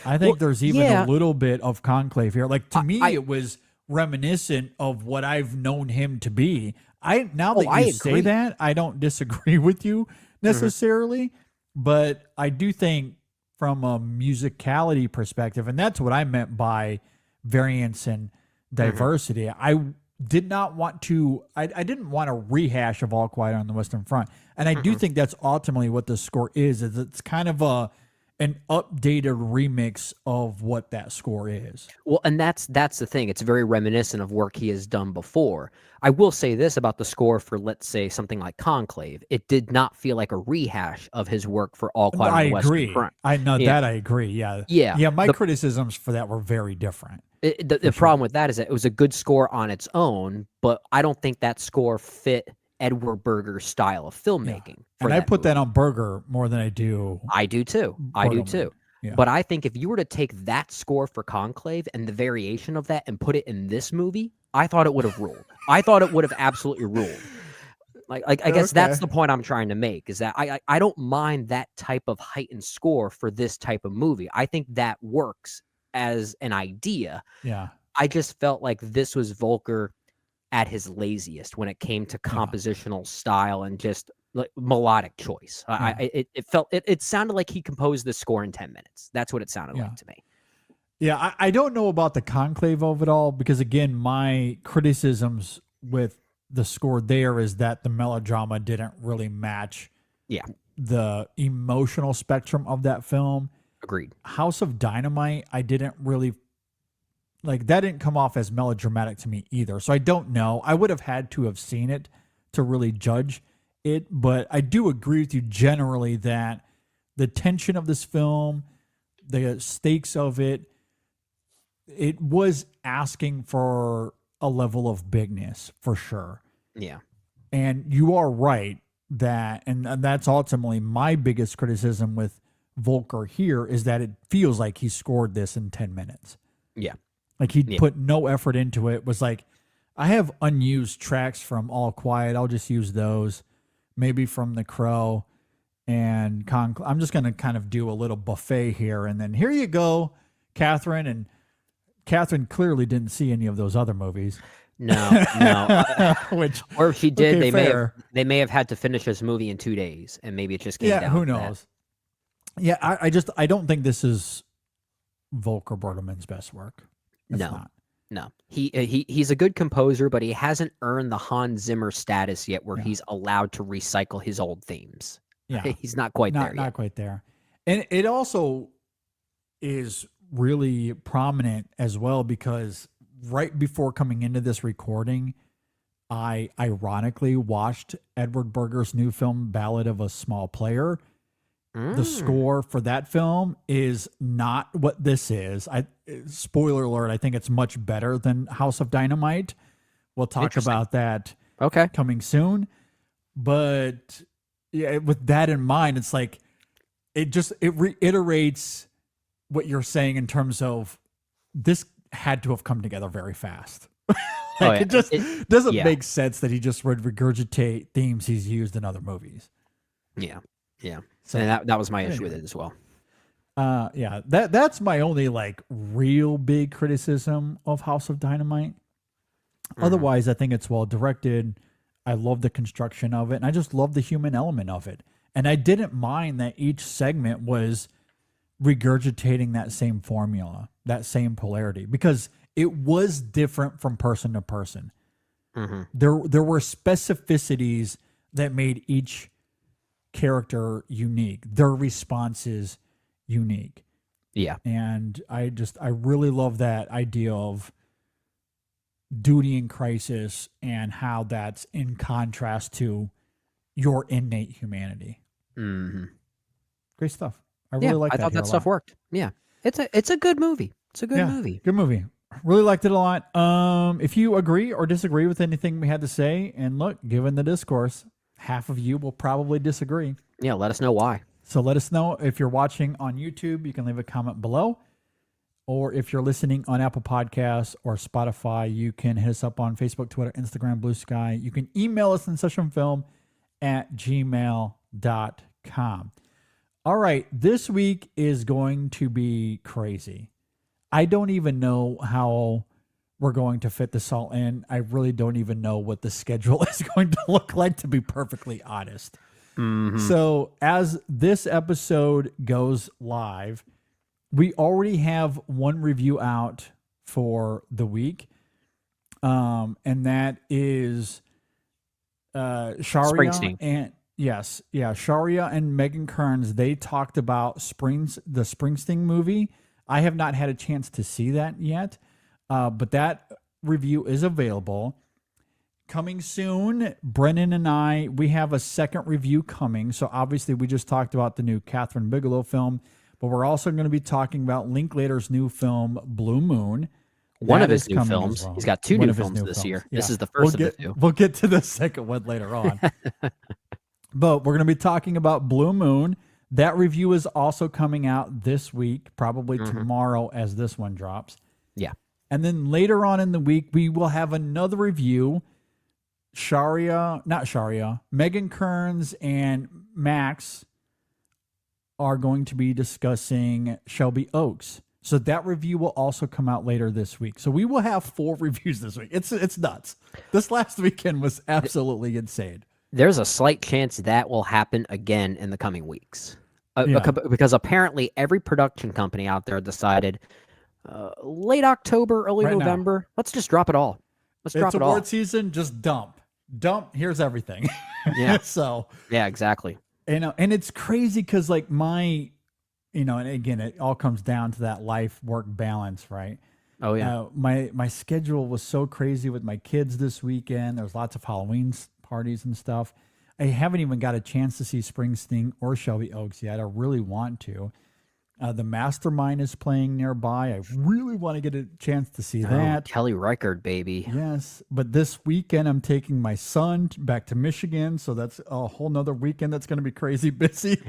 I think there's even a little bit of Conclave here. Like to me, it was reminiscent of what I've known him to be. Now that you say that, I don't disagree with you necessarily, but I do think from a musicality perspective, and that's what I meant by variance and diversity. I did not want to, I didn't want a rehash of All Quiet on the Western Front. And I do think that's ultimately what the score is it's kind of an updated remix of what that score is. Well, and that's the thing. It's very reminiscent of work he has done before. I will say this about the score for, let's say, something like Conclave. It did not feel like a rehash of his work for All Quiet on the Western Front. I know that I agree. Yeah. Yeah. My criticisms for that were very different. The problem with that is that it was a good score on its own, but I don't think that score fit Edward Berger's style of filmmaking. And I put that on Berger more than I do. I do too. Yeah. But I think if you were to take that score for Conclave and the variation of that and put it in this movie, I thought it would have ruled. I thought it would have absolutely ruled. Like I guess that's the point I'm trying to make, is that I don't mind that type of heightened score for this type of movie. I think that works as an idea. Yeah. I just felt like this was Volker at his laziest when it came to compositional style and just like melodic choice. It sounded like he composed the score in 10 minutes. That's what it sounded like to me. Yeah, I don't know about the conclave of it all because, again, my criticisms with the score there is that the melodrama didn't really match the emotional spectrum of that film. Agreed. House of Dynamite, I didn't really like that didn't come off as melodramatic to me either. So I don't know. I would have had to have seen it to really judge it, but I do agree with you generally that the tension of this film, the stakes of it was asking for a level of bigness for sure. Yeah. And you are right that, and that's ultimately my biggest criticism with Volker here is that it feels like he scored this in 10 minutes. Yeah. Like he put no effort into it. Was like, I have unused tracks from All Quiet. I'll just use those. Maybe from The Crow and I'm just going to kind of do a little buffet here. And then here you go, Kathryn. And Kathryn clearly didn't see any of those other movies. No. Or if she did, okay, they may have had to finish this movie in 2 days, and maybe it just came down. Who knows? Yeah, I don't think this is Volker Bertelmann's best work. It's No. not. No, he's a good composer, but he hasn't earned the Hans Zimmer status yet, where he's allowed to recycle his old themes. Yeah, he's not quite there yet. Not quite there, and it also is really prominent as well because right before coming into this recording, I ironically watched Edward Berger's new film Ballad of a Small Player. The score for that film is not what this is. Spoiler alert, I think it's much better than House of Dynamite. We'll talk about that coming soon. But yeah, with that in mind, it's like it reiterates what you're saying in terms of this had to have come together very fast. It just doesn't make sense that he just would regurgitate themes he's used in other movies. Yeah. So, and that was my issue with it as well. That's my only like real big criticism of House of Dynamite. Otherwise, I think it's well directed. I love the construction of it, and I just love the human element of it. And I didn't mind that each segment was regurgitating that same formula, that same polarity, because it was different from person to person. There were specificities that made each character unique, their responses unique. Yeah. And I really love that idea of duty in crisis and how that's in contrast to your innate humanity. Great stuff. I really like that. I thought that stuff worked. Yeah. It's a good movie. It's a good movie. Good movie. Really liked it a lot. If you agree or disagree with anything we had to say, and look, given the discourse, half of you will probably disagree. Yeah, let us know why. So let us know. If you're watching on YouTube, you can leave a comment below. Or if you're listening on Apple Podcasts or Spotify, you can hit us up on Facebook, Twitter, Instagram, Blue Sky. You can email us insessionfilm@gmail.com. All right, this week is going to be crazy. I don't even know how we're going to fit this all in. I really don't even know what the schedule is going to look like, to be perfectly honest. So as this episode goes live, we already have one review out for the week. And that is Sharia Springsteen. and Sharia and Megan Kearns. They talked about the Springsteen movie. I have not had a chance to see that yet. But that review is available. Coming soon, Brennan and I, we have a second review coming. So obviously we just talked about the new Kathryn Bigelow film, but we're also going to be talking about Linklater's new film, Blue Moon. One of his new films. Well. He's got two new films this year. Yeah. This is the first of the two. We'll get to the second one later on. But we're going to be talking about Blue Moon. That review is also coming out this week, probably tomorrow as this one drops. Yeah. And then later on in the week, we will have another review. Megan Kearns and Max are going to be discussing Shelby Oaks. So that review will also come out later this week. So we will have 4 reviews this week. It's nuts. This last weekend was absolutely insane. There's a slight chance that will happen again in the coming weeks. Because apparently every production company out there decided late October, early November, let's just drop it all. Let's drop it all. It's award season, just dump. Here's everything. Yeah. Yeah, exactly. And it's crazy because like and again, it all comes down to that life-work balance, right? Oh, yeah. My schedule was so crazy with my kids this weekend. There was lots of Halloween parties and stuff. I haven't even got a chance to see Springsteen or Shelby Oaks yet. I really want to. The Mastermind is playing nearby. I really want to get a chance to see that. Kelly Reichardt, baby. Yes. But this weekend, I'm taking my son back to Michigan. So that's a whole nother weekend that's going to be crazy busy.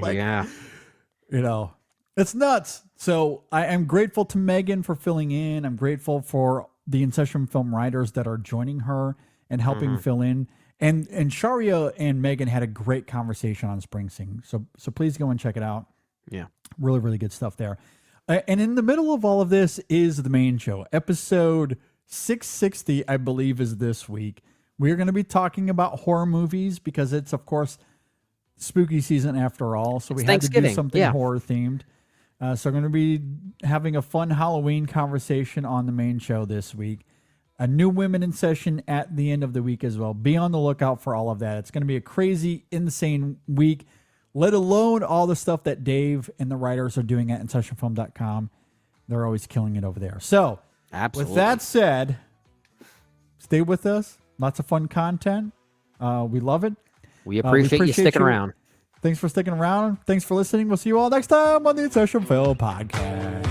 It's nuts. So I am grateful to Megan for filling in. I'm grateful for the In Session Film writers that are joining her and helping fill in. And Sharia and Megan had a great conversation on Springsteen. So please go and check it out. Yeah. Really, really good stuff there. And in the middle of all of this is the main show. Episode 660, I believe, is this week. We're going to be talking about horror movies because it's, of course, spooky season after all, so we It's had to do Thanksgiving, something yeah. horror themed. So we're going to be having a fun Halloween conversation on the main show this week. A new Women in Session at the end of the week as well. Be on the lookout for all of that. It's going to be a crazy, insane week, let alone all the stuff that Dave and the writers are doing at InSessionFilm.com. They're always killing it over there. So, Absolutely. with that said, stay with us. Lots of fun content. We love it. We appreciate you sticking around. Thanks for sticking around. Thanks for listening. We'll see you all next time on the In Session Film Podcast.